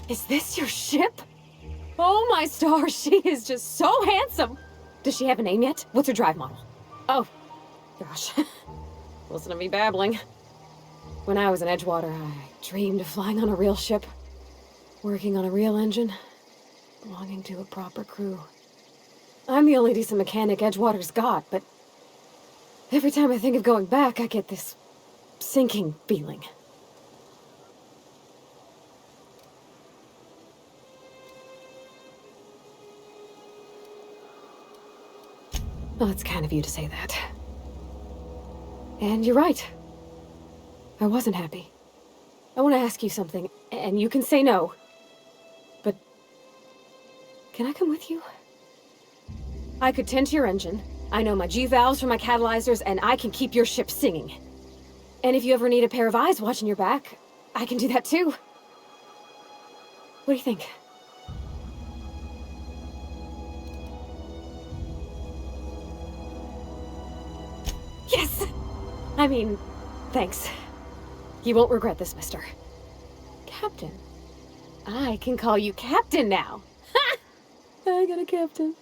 Is this your ship? Oh my stars, she is just so handsome! Does she have a name yet? What's her drive model? Oh, gosh. Listen to me babbling. When I was in Edgewater, I dreamed of flying on a real ship, working on a real engine, belonging to a proper crew. I'm the only decent mechanic Edgewater's got, but every time I think of going back, I get this sinking feeling. Well, it's kind of you to say that. And you're right. I wasn't happy. I want to ask you something, and you can say no. But can I come with you? I could tend to your engine. I know my G-valves from my catalyzers, and I can keep your ship singing. And if you ever need a pair of eyes watching your back, I can do that too. What do you think? Yes! I mean, thanks. You won't regret this, mister. Captain. I can call you Captain now. Ha! I got a captain.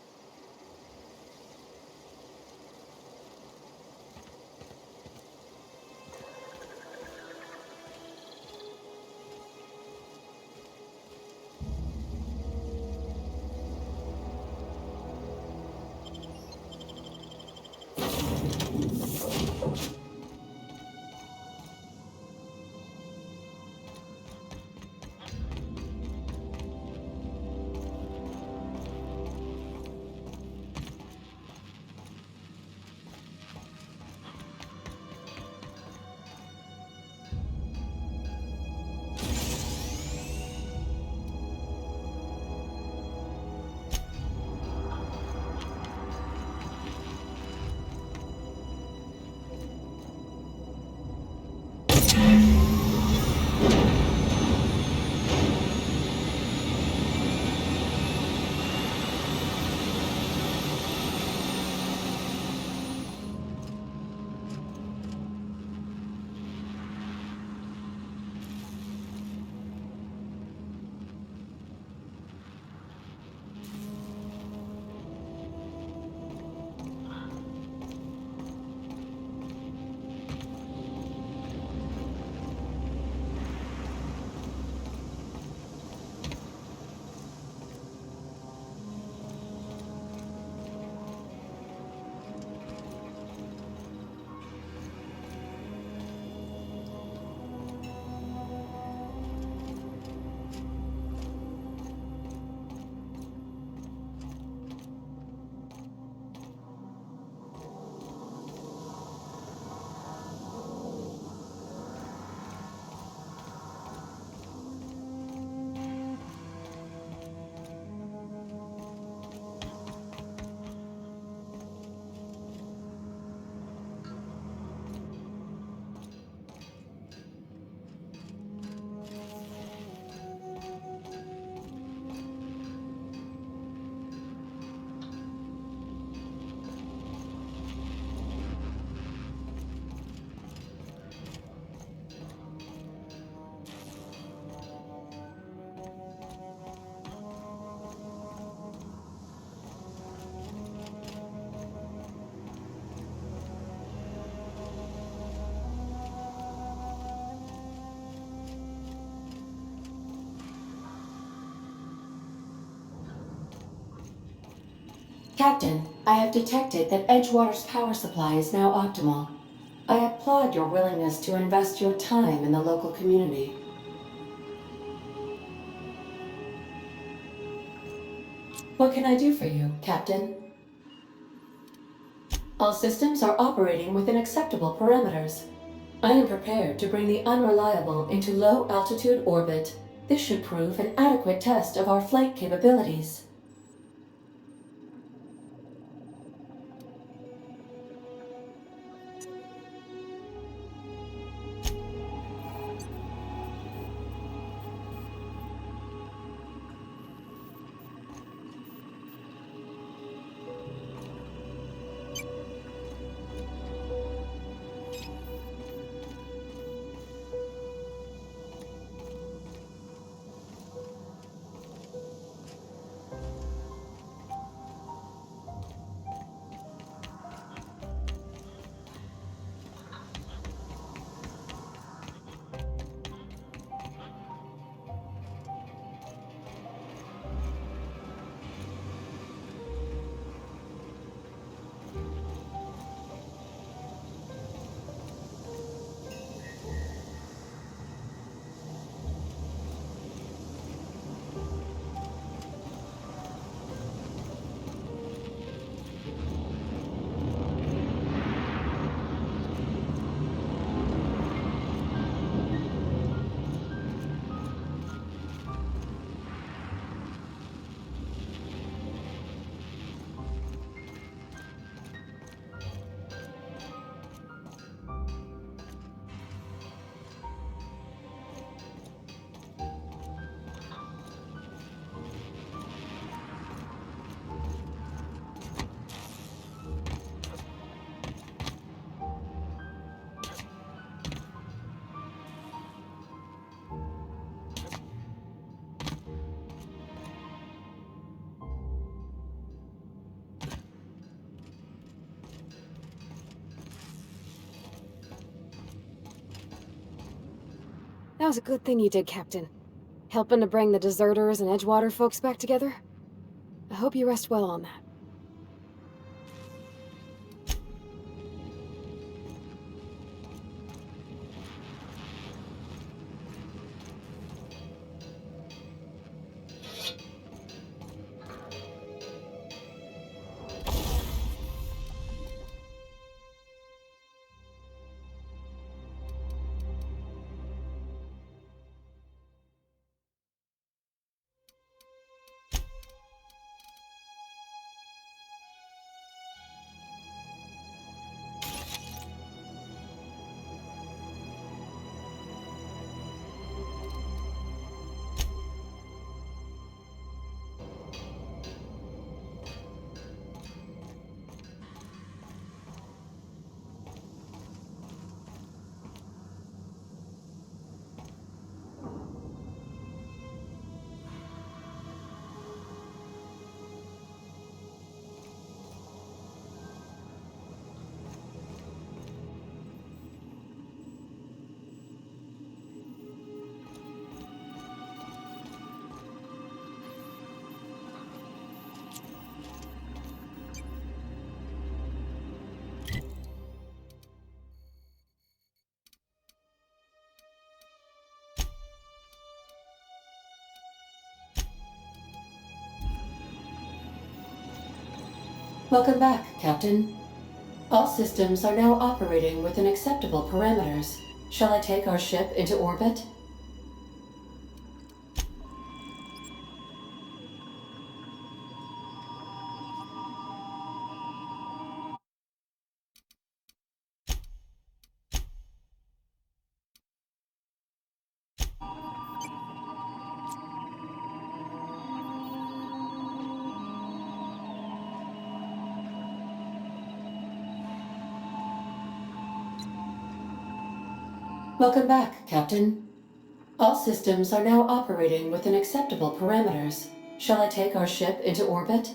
Captain, I have detected that Edgewater's power supply is now optimal. I applaud your willingness to invest your time in the local community. What can I do for you, Captain? All systems are operating within acceptable parameters. I am prepared to bring the unreliable into low-altitude orbit. This should prove an adequate test of our flight capabilities. That was a good thing you did, Captain. Helping to bring the deserters and Edgewater folks back together. I hope you rest well on that. Welcome back, Captain. All systems are now operating within acceptable parameters. Shall I take our ship into orbit? Welcome back, Captain. All systems are now operating within acceptable parameters. Shall I take our ship into orbit?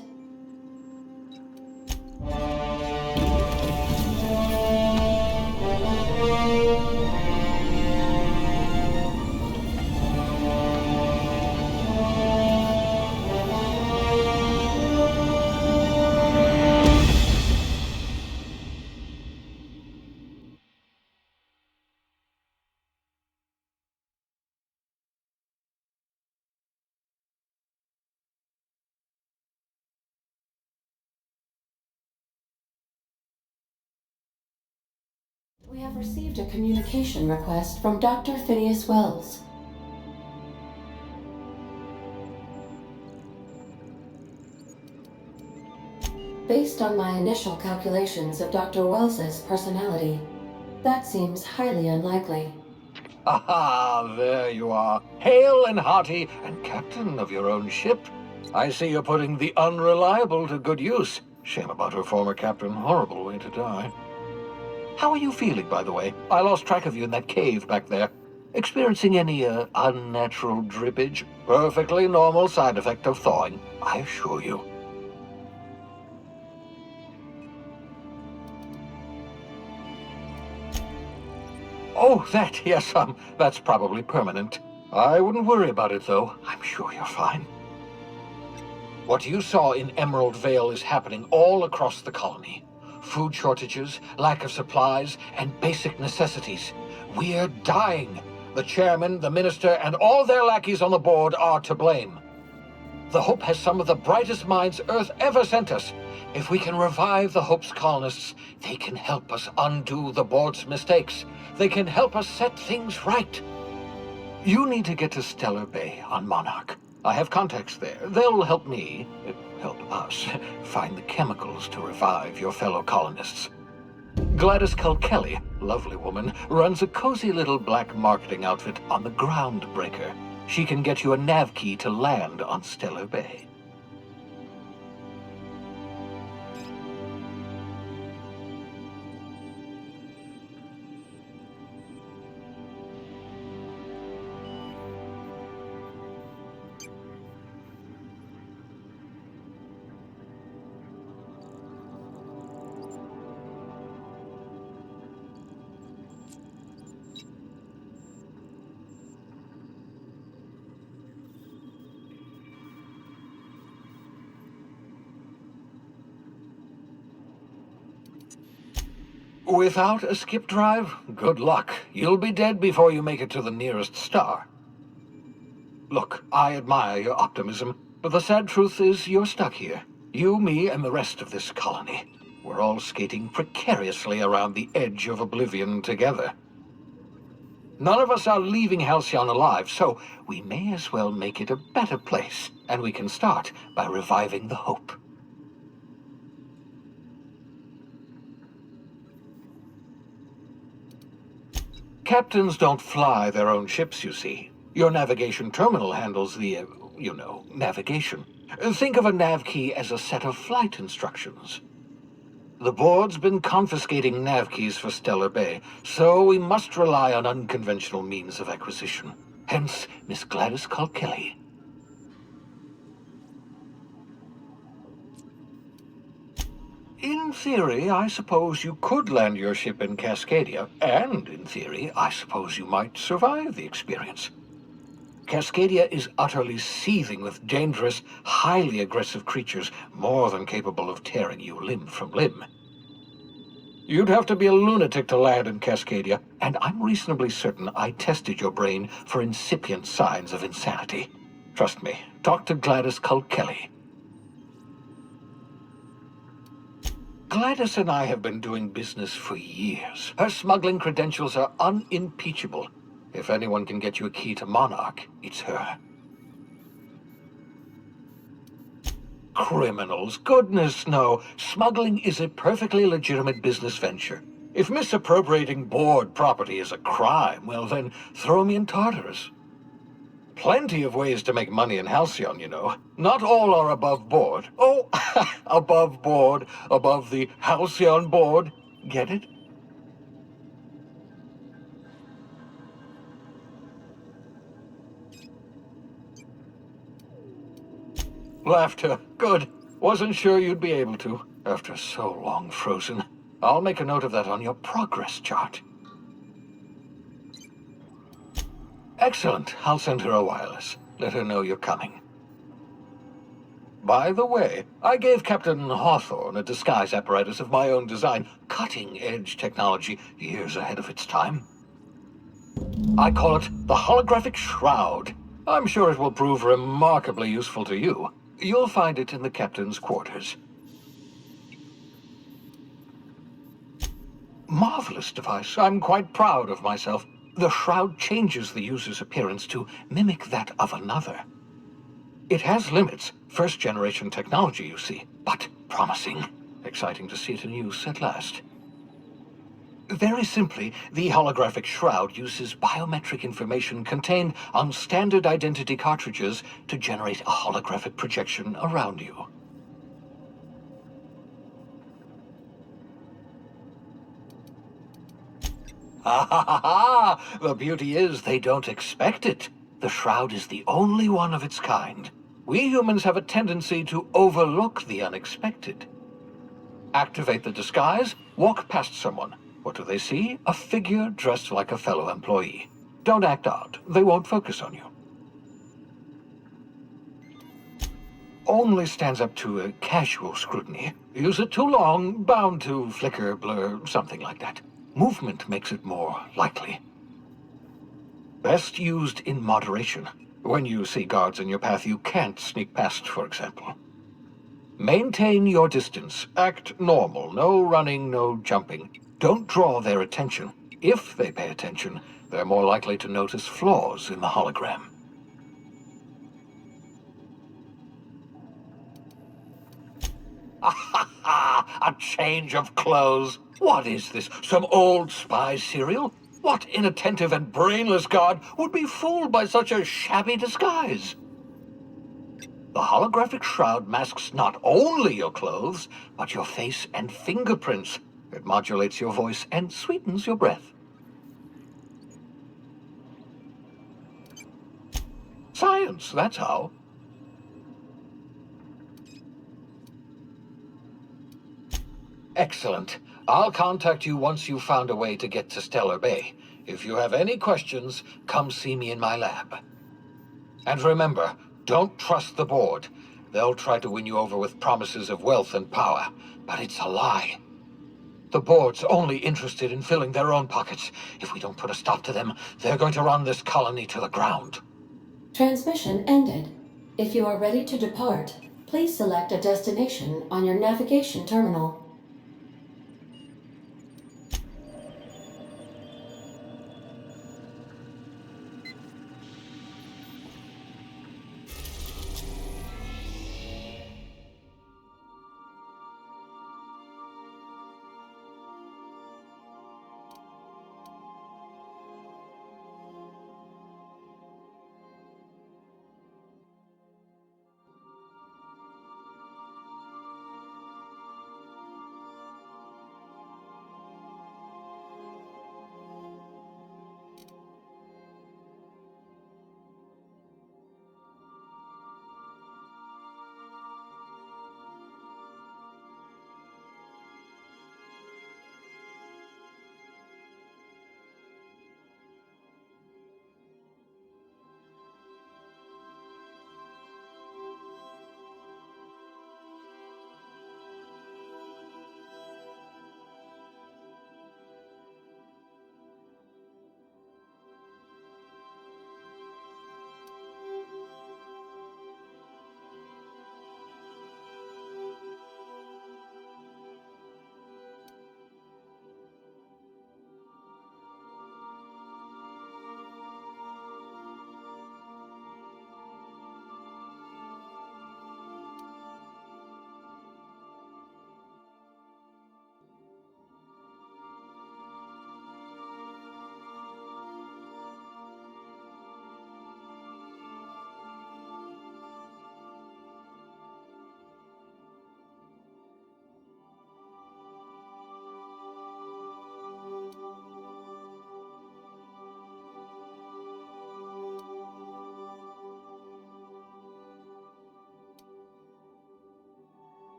We have received a communication request from Dr. Phineas Wells. Based on my initial calculations of Dr. Wells's personality, that seems highly unlikely. Aha, there you are. Hale and hearty, and captain of your own ship. I see you're putting the unreliable to good use. Shame about her former captain. Horrible way to die. How are you feeling, by the way? I lost track of you in that cave back there. Experiencing any, unnatural drippage? Perfectly normal side effect of thawing, I assure you. Oh, that, yes, that's probably permanent. I wouldn't worry about it, though. I'm sure you're fine. What you saw in Emerald Vale is happening all across the colony. Food shortages, lack of supplies, and basic necessities. We're dying. The chairman, the minister, and all their lackeys on the board are to blame. The Hope has some of the brightest minds Earth ever sent us. If we can revive the Hope's colonists, they can help us undo the board's mistakes. They can help us set things right. You need to get to Stellar Bay on Monarch. I have contacts there. They'll help me, help us, find the chemicals to revive your fellow colonists. Gladys Kelly, lovely woman, runs a cozy little black marketing outfit on the Groundbreaker. She can get you a nav key to land on Stellar Bay. Without a skip drive, good luck. You'll be dead before you make it to the nearest star. Look, I admire your optimism, but the sad truth is you're stuck here. You, me, and the rest of this colony. We're all skating precariously around the edge of oblivion together. None of us are leaving Halcyon alive, so we may as well make it a better place, and we can start by reviving the hope. Captains don't fly their own ships, you see. Your navigation terminal handles the, navigation. Think of a nav key as a set of flight instructions. The board's been confiscating nav keys for Stellar Bay, so we must rely on unconventional means of acquisition. Hence, Miss Gladys Kilkelly. In theory, I suppose you could land your ship in Cascadia, and in theory, I suppose you might survive the experience. Cascadia is utterly seething with dangerous, highly aggressive creatures more than capable of tearing you limb from limb. You'd have to be a lunatic to land in Cascadia, and I'm reasonably certain I tested your brain for incipient signs of insanity. Trust me, talk to Gladys Kilkelly. Gladys and I have been doing business for years. Her smuggling credentials are unimpeachable. If anyone can get you a key to Monarch, it's her. Criminals? Goodness, no. Smuggling is a perfectly legitimate business venture. If misappropriating board property is a crime, well then, throw me in Tartarus. Plenty of ways to make money in Halcyon, you know. Not all are above board. Oh, above board, above the Halcyon board. Get it? Laughter. Good. Wasn't sure you'd be able to, after so long frozen. I'll make a note of that on your progress chart. Excellent. I'll send her a wireless. Let her know you're coming. By the way, I gave Captain Hawthorne a disguise apparatus of my own design, cutting-edge technology years ahead of its time. I call it the Holographic Shroud. I'm sure it will prove remarkably useful to you. You'll find it in the captain's quarters. Marvelous device. I'm quite proud of myself. The shroud changes the user's appearance to mimic that of another. It has limits, first-generation technology, you see, but promising. Exciting to see it in use at last. Very simply, the holographic shroud uses biometric information contained on standard identity cartridges to generate a holographic projection around you. Ha ha ha ha! The beauty is they don't expect it. The shroud is the only one of its kind. We humans have a tendency to overlook the unexpected. Activate the disguise, walk past someone. What do they see? A figure dressed like a fellow employee. Don't act out. They won't focus on you. Only stands up to a casual scrutiny. Use it too long, bound to flicker, blur, something like that. Movement makes it more likely. Best used in moderation. When you see guards in your path you can't sneak past, for example. Maintain your distance. Act normal. No running, no jumping. Don't draw their attention. If they pay attention, they're more likely to notice flaws in the hologram. A change of clothes. What is this? Some old spy serial? What inattentive and brainless guard would be fooled by such a shabby disguise? The holographic shroud masks not only your clothes, but your face and fingerprints. It modulates your voice and sweetens your breath. Science, that's how. Excellent. I'll contact you once you've found a way to get to Stellar Bay. If you have any questions, come see me in my lab. And remember, don't trust the board. They'll try to win you over with promises of wealth and power, but it's a lie. The board's only interested in filling their own pockets. If we don't put a stop to them, they're going to run this colony to the ground. Transmission ended. If you are ready to depart, please select a destination on your navigation terminal.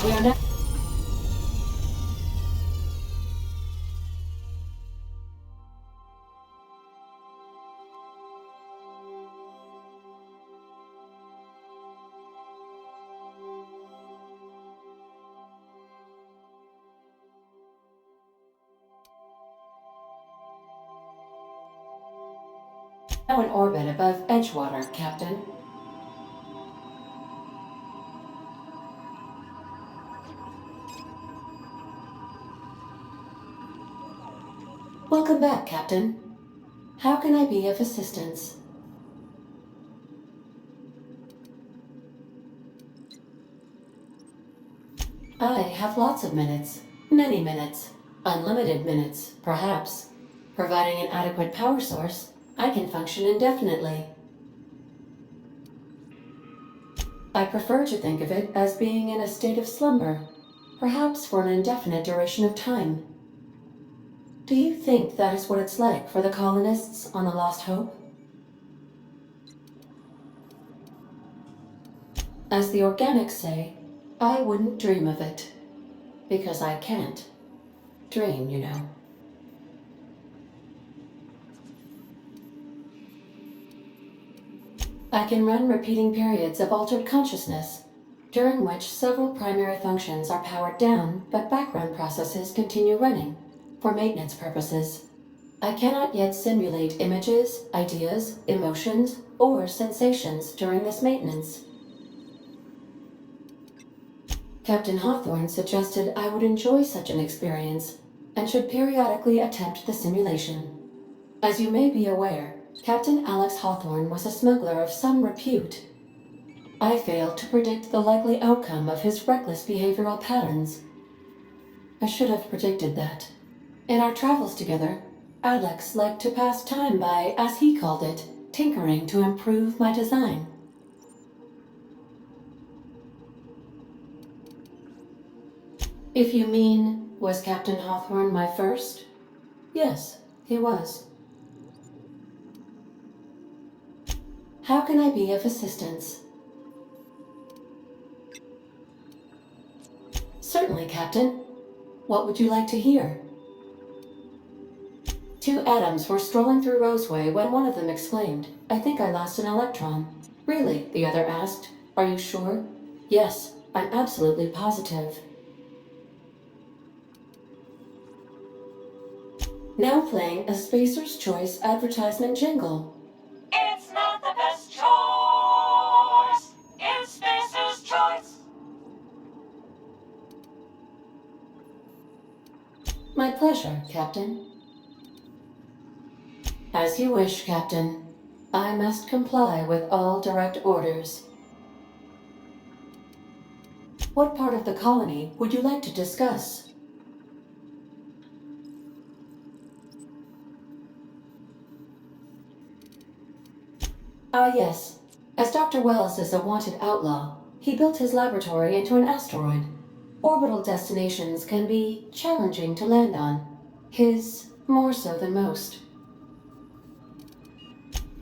We are now. Now in orbit above Edgewater, Captain. Welcome back, Captain. How can I be of assistance? I have lots of minutes. Many minutes. Unlimited minutes, perhaps. Providing an adequate power source, I can function indefinitely. I prefer to think of it as being in a state of slumber, perhaps for an indefinite duration of time. Do you think that is what it's like for the colonists on the Lost Hope? As the organics say, I wouldn't dream of it. Because I can't. Dream, you know. I can run repeating periods of altered consciousness, during which several primary functions are powered down, but background processes continue running, for maintenance purposes. I cannot yet simulate images, ideas, emotions, or sensations during this maintenance. Captain Hawthorne suggested I would enjoy such an experience and should periodically attempt the simulation. As you may be aware, Captain Alex Hawthorne was a smuggler of some repute. I failed to predict the likely outcome of his reckless behavioral patterns. I should have predicted that. In our travels together, Alex liked to pass time by, as he called it, tinkering to improve my design. If you mean, was Captain Hawthorne my first? Yes, he was. How can I be of assistance? Certainly, Captain. What would you like to hear? Two atoms were strolling through Roseway when one of them exclaimed, "I think I lost an electron." "Really?" the other asked. "Are you sure?" "Yes, I'm absolutely positive." Now playing a Spacer's Choice advertisement jingle. It's not the best choice. It's Spacer's Choice. My pleasure, Captain. As you wish, Captain. I must comply with all direct orders. What part of the colony would you like to discuss? Ah, yes. As Dr. Wells is a wanted outlaw, he built his laboratory into an asteroid. Orbital destinations can be challenging to land on. His more so than most.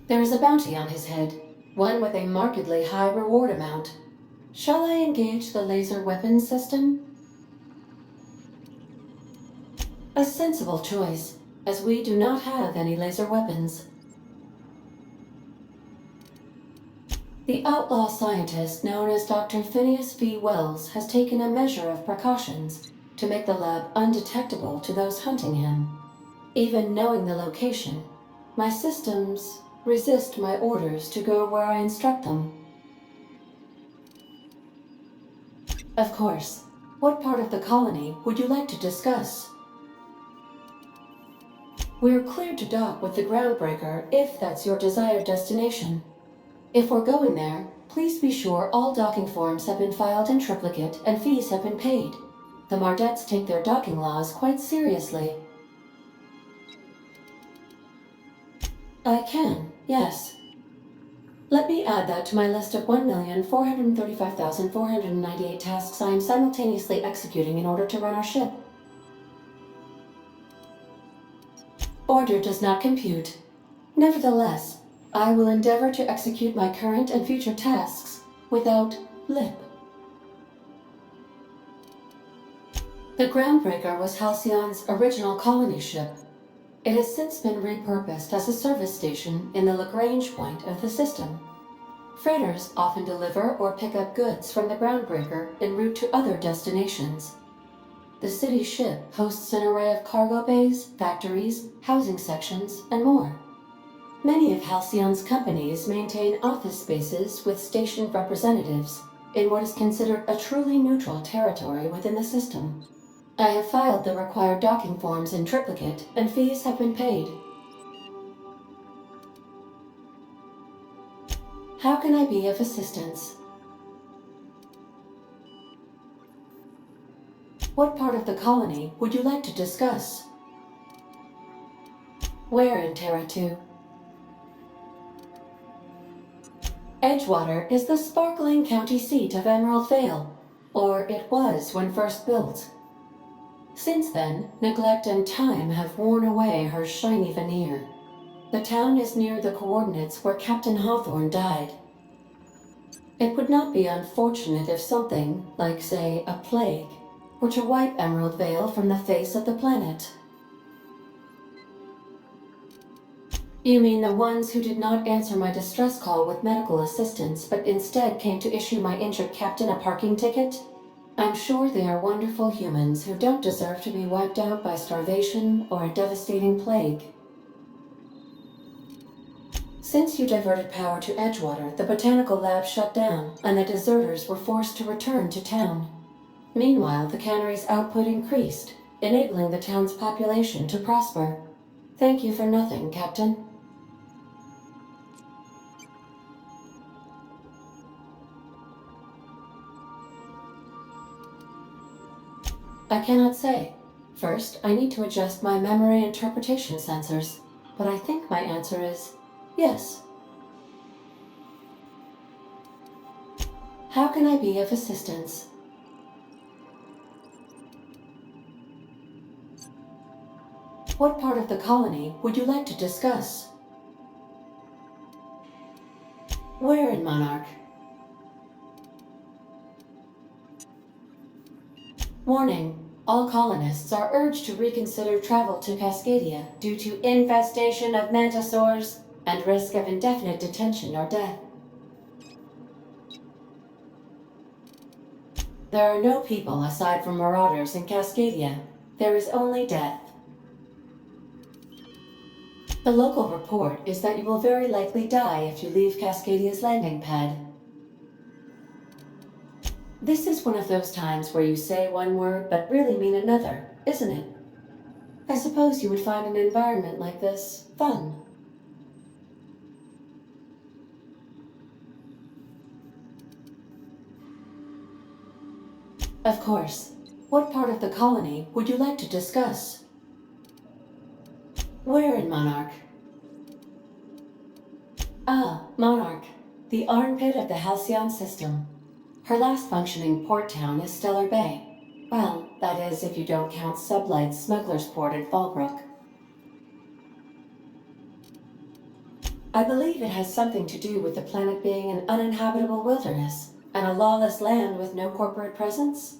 There is a bounty on his head, one with a markedly high reward amount. Shall I engage the laser weapons system? A sensible choice, as we do not have any laser weapons. The outlaw scientist known as Dr. Phineas V. Wells has taken a measure of precautions to make the lab undetectable to those hunting him. Even knowing the location, my systems resist my orders to go where I instruct them. Of course. What part of the colony would you like to discuss? We're cleared to dock with the Groundbreaker if that's your desired destination. If we're going there, please be sure all docking forms have been filed in triplicate and fees have been paid. The Mardettes take their docking laws quite seriously. I can, yes. Let me add that to my list of 1,435,498 tasks I am simultaneously executing in order to run our ship. Order does not compute. Nevertheless, I will endeavor to execute my current and future tasks without lip. The Groundbreaker was Halcyon's original colony ship. It has since been repurposed as a service station in the Lagrange point of the system. Freighters often deliver or pick up goods from the Groundbreaker en route to other destinations. The city ship hosts an array of cargo bays, factories, housing sections, and more. Many of Halcyon's companies maintain office spaces with stationed representatives in what is considered a truly neutral territory within the system. I have filed the required docking forms in triplicate, and fees have been paid. How can I be of assistance? What part of the colony would you like to discuss? Where in Terra 2? Edgewater is the sparkling county seat of Emerald Vale, or it was when first built. Since then, neglect and time have worn away her shiny veneer. The town is near the coordinates where Captain Hawthorne died. It would not be unfortunate if something, like say, a plague, were to wipe Emerald Vale from the face of the planet. You mean the ones who did not answer my distress call with medical assistance, but instead came to issue my injured captain a parking ticket? I'm sure they are wonderful humans who don't deserve to be wiped out by starvation or a devastating plague. Since you diverted power to Edgewater, the botanical lab shut down, and the deserters were forced to return to town. Meanwhile, the cannery's output increased, enabling the town's population to prosper. Thank you for nothing, Captain. I cannot say. First, I need to adjust my memory interpretation sensors, but I think my answer is yes. How can I be of assistance? What part of the colony would you like to discuss? Where in Monarch? Warning. All colonists are urged to reconsider travel to Cascadia due to infestation of mantisaurs and risk of indefinite detention or death. There are no people aside from marauders in Cascadia. There is only death. The local report is that you will very likely die if you leave Cascadia's landing pad. This is one of those times where you say one word but really mean another, isn't it? I suppose you would find an environment like this fun. Of course. What part of the colony would you like to discuss? Where in Monarch? Ah, Monarch. The armpit of the Halcyon system. Her last functioning port town is Stellar Bay. Well, that is if you don't count Sublight's Smuggler's Port at Fallbrook. I believe it has something to do with the planet being an uninhabitable wilderness, and a lawless land with no corporate presence.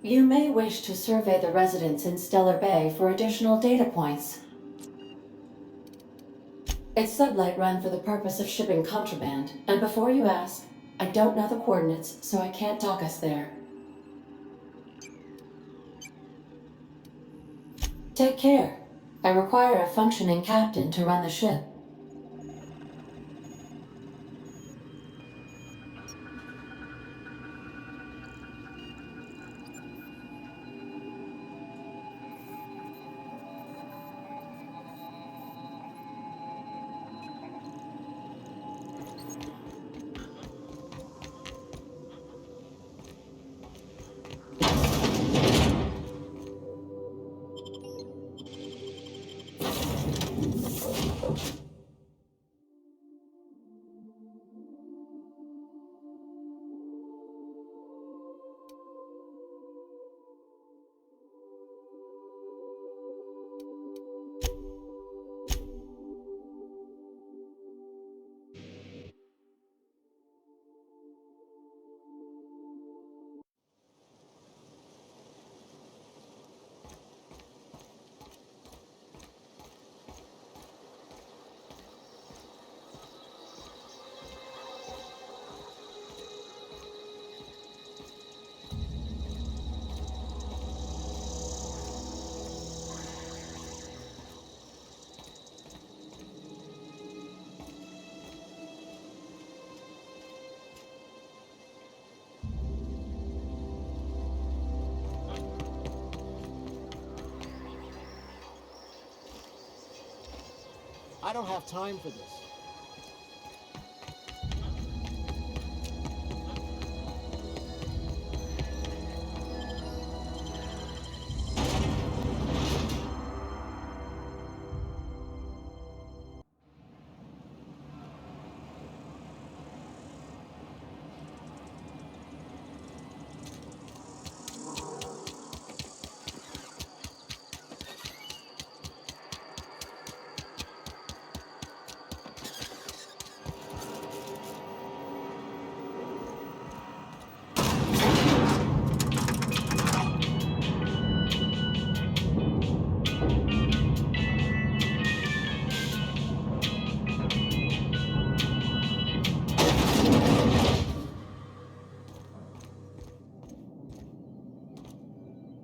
You may wish to survey the residents in Stellar Bay for additional data points. It's Sublight run for the purpose of shipping contraband, and before you ask, I don't know the coordinates, so I can't dock us there. Take care. I require a functioning captain to run the ship. I don't have time for this.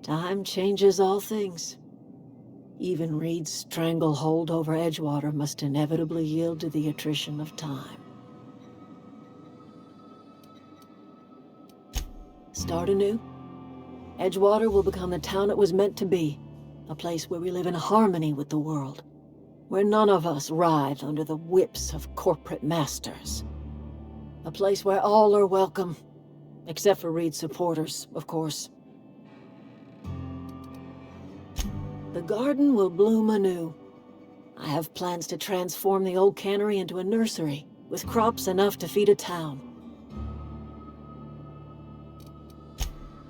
Time changes all things. Even Reed's stranglehold over Edgewater must inevitably yield to the attrition of time. Start anew? Edgewater will become the town it was meant to be. A place where we live in harmony with the world. Where none of us writhe under the whips of corporate masters. A place where all are welcome. Except for Reed's supporters, of course. The garden will bloom anew. I have plans to transform the old cannery into a nursery, with crops enough to feed a town.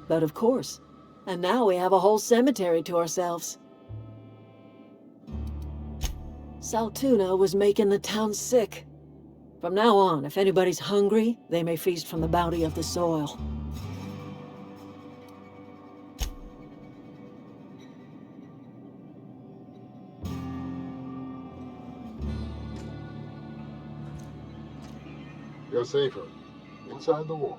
But of course, and now we have a whole cemetery to ourselves. Saltuna was making the town sick. From now on, if anybody's hungry, they may feast from the bounty of the soil. You're safer inside the walls.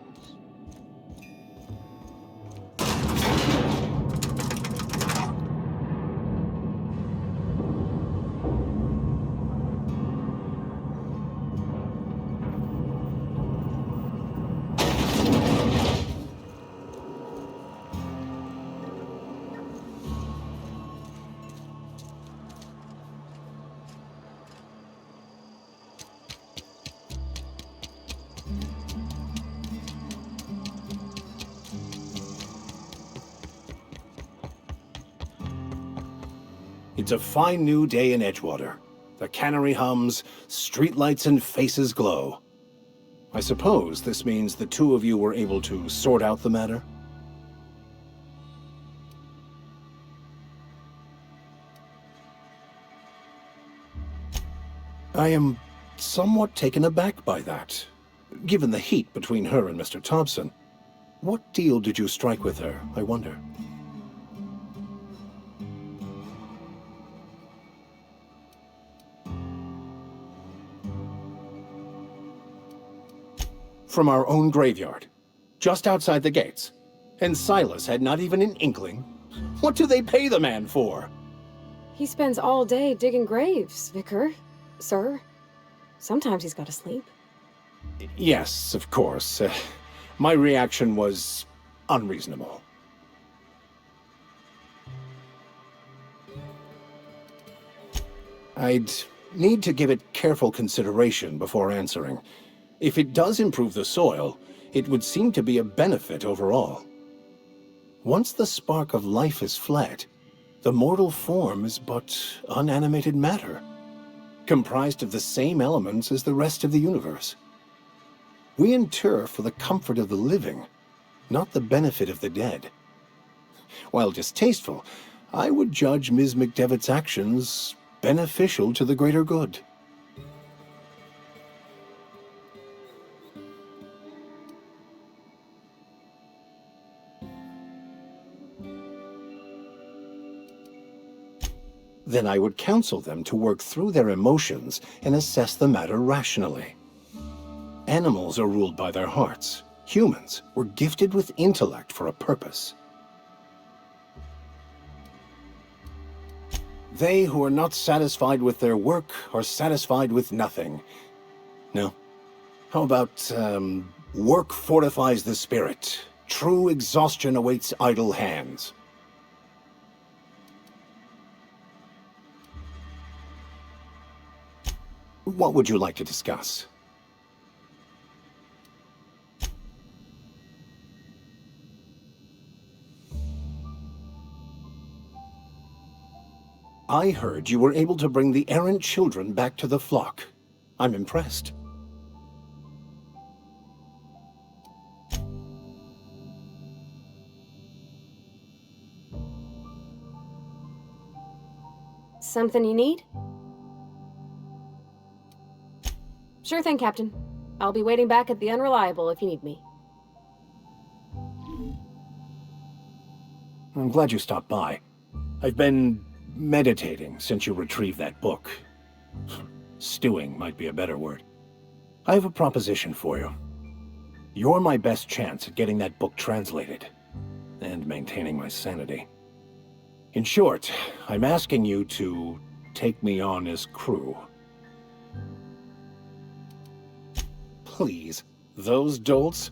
It's a fine new day in Edgewater. The cannery hums, streetlights and faces glow. I suppose this means the two of you were able to sort out the matter? I am somewhat taken aback by that, given the heat between her and Mr. Thompson. What deal did you strike with her, I wonder? From our own graveyard, just outside the gates. And Silas had not even an inkling. What do they pay the man for? He spends all day digging graves, Vicar. Sir. Sometimes he's got to sleep. Yes, of course. My reaction was unreasonable. I'd need to give it careful consideration before answering. If it does improve the soil, it would seem to be a benefit overall. Once the spark of life is fled, the mortal form is but unanimated matter, comprised of the same elements as the rest of the universe. We inter for the comfort of the living, not the benefit of the dead. While distasteful, I would judge Ms. McDevitt's actions beneficial to the greater good. Then I would counsel them to work through their emotions and assess the matter rationally. Animals are ruled by their hearts. Humans were gifted with intellect for a purpose. They who are not satisfied with their work are satisfied with nothing. No. How about, work fortifies the spirit. True exhaustion awaits idle hands. What would you like to discuss? I heard you were able to bring the errant children back to the flock. I'm impressed. Something you need? Sure thing, Captain. I'll be waiting back at the Unreliable if you need me. I'm glad you stopped by. I've been meditating since you retrieved that book. Stewing might be a better word. I have a proposition for you. You're my best chance at getting that book translated, and maintaining my sanity. In short, I'm asking you to take me on as crew. Please, those dolts?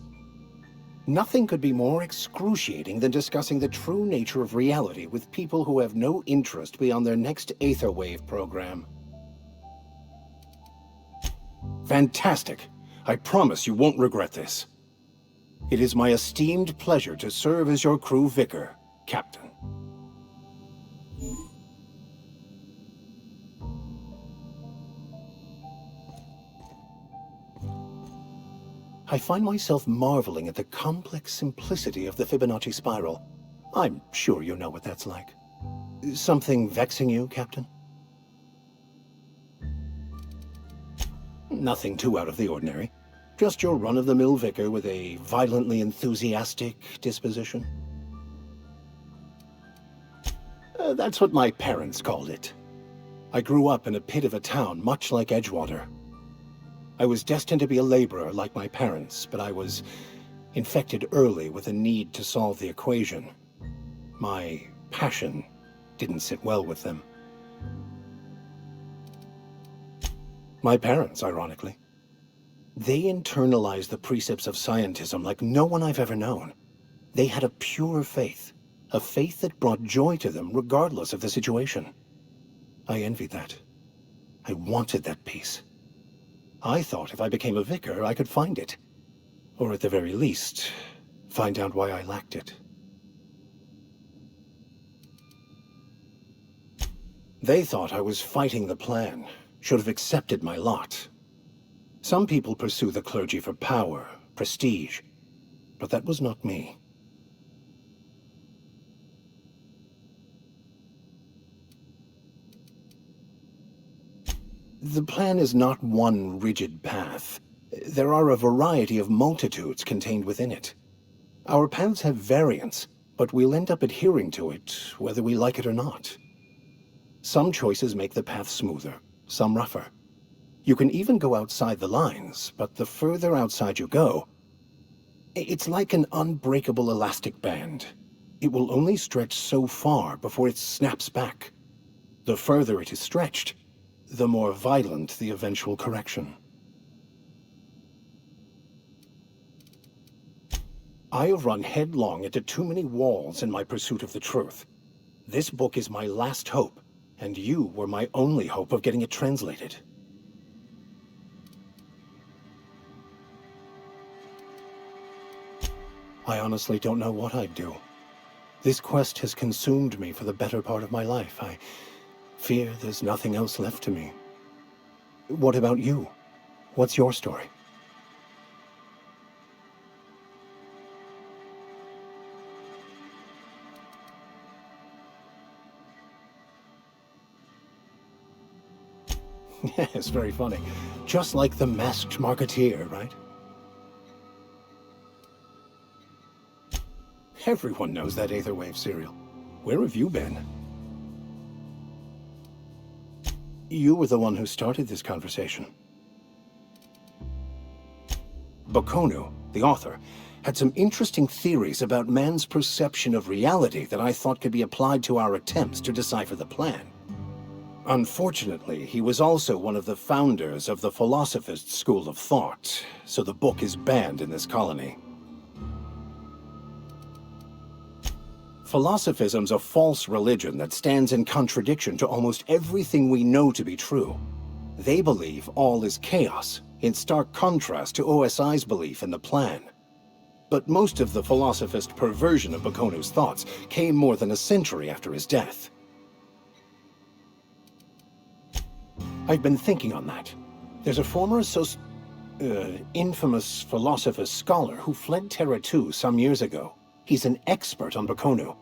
Nothing could be more excruciating than discussing the true nature of reality with people who have no interest beyond their next Aetherwave program. Fantastic. I promise you won't regret this. It is my esteemed pleasure to serve as your crew vicar, Captain. I find myself marveling at the complex simplicity of the Fibonacci spiral. I'm sure you know what that's like. Something vexing you, Captain? Nothing too out of the ordinary. Just your run-of-the-mill vicar with a violently enthusiastic disposition. That's what my parents called it. I grew up in a pit of a town much like Edgewater. I was destined to be a laborer like my parents, but I was infected early with a need to solve the equation. My passion didn't sit well with them. My parents, ironically. They internalized the precepts of scientism like no one I've ever known. They had a pure faith, a faith that brought joy to them regardless of the situation. I envied that. I wanted that peace. I thought if I became a vicar, I could find it. Or at the very least, find out why I lacked it. They thought I was fighting the plan, should have accepted my lot. Some people pursue the clergy for power, prestige, but that was not me. The plan is not one rigid path. There are a variety of multitudes contained within it. Our paths have variance, but we'll end up adhering to it, whether we like it or not. Some choices make the path smoother, some rougher. You can even go outside the lines, but the further outside you go, it's like an unbreakable elastic band. It will only stretch so far before it snaps back. The further it is stretched, the more violent the eventual correction. I have run headlong into too many walls in my pursuit of the truth. This book is my last hope, and you were my only hope of getting it translated. I honestly don't know what I'd do. This quest has consumed me for the better part of my life. I fear there's nothing else left to me. What about you? What's your story? Yes, very funny. Just like the masked marketeer, right? Everyone knows that Aetherwave serial. Where have you been? You were the one who started this conversation. Bokonu, the author, had some interesting theories about man's perception of reality that I thought could be applied to our attempts to decipher the plan. Unfortunately, he was also one of the founders of the Philosophist school of thought, so the book is banned in this colony. Philosophism's a false religion that stands in contradiction to almost everything we know to be true. They believe all is chaos, in stark contrast to OSI's belief in the plan. But most of the philosophist perversion of Bokonu's thoughts came more than a century after his death. I've been thinking on that. There's a former infamous philosophist scholar who fled Terra 2 some years ago. He's an expert on Bokonu.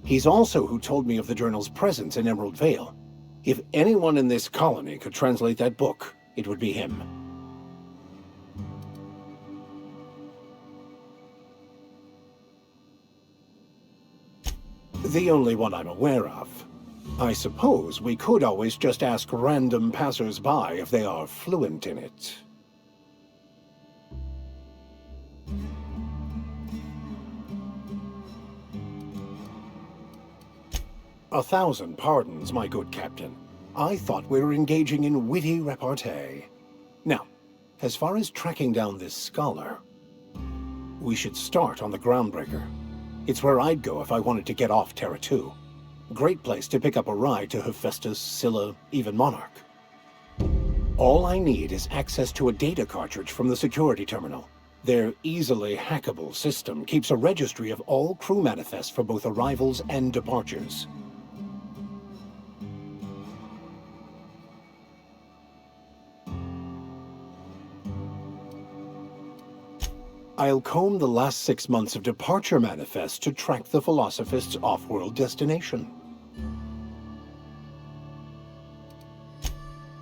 He's also who told me of the journal's presence in Emerald Vale. If anyone in this colony could translate that book, it would be him. The only one I'm aware of. I suppose we could always just ask random passers-by if they are fluent in it. 1,000 pardons, my good captain. I thought we were engaging in witty repartee. Now, as far as tracking down this scholar, we should start on the Groundbreaker. It's where I'd go if I wanted to get off Terra 2. Great place to pick up a ride to Hephaestus, Scylla, even Monarch. All I need is access to a data cartridge from the security terminal. Their easily hackable system keeps a registry of all crew manifests for both arrivals and departures. I'll comb the last 6 months of departure manifests to track the Philosophist's off-world destination.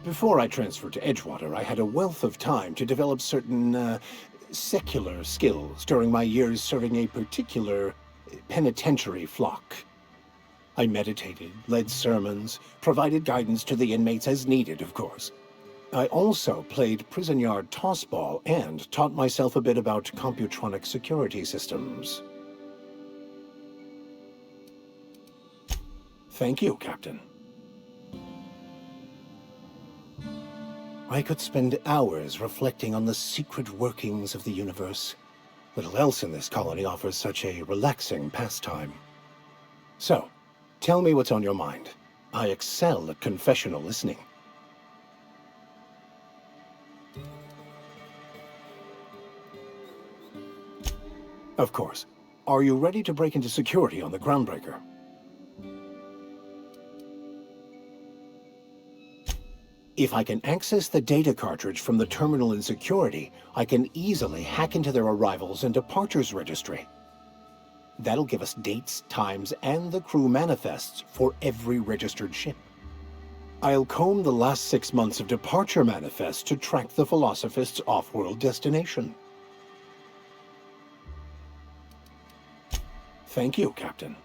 Before I transferred to Edgewater, I had a wealth of time to develop certain, secular skills during my years serving a particular penitentiary flock. I meditated, led sermons, provided guidance to the inmates as needed, of course. I also played prison yard tossball and taught myself a bit about computronic security systems. Thank you, Captain. I could spend hours reflecting on the secret workings of the universe. Little else in this colony offers such a relaxing pastime. So, tell me what's on your mind. I excel at confessional listening. Of course. Are you ready to break into security on the Groundbreaker? If I can access the data cartridge from the terminal in security, I can easily hack into their arrivals and departures registry. That'll give us dates, times, and the crew manifests for every registered ship. I'll comb the last 6 months of departure manifests to track the Philosophist's off-world destination. Thank you, Captain.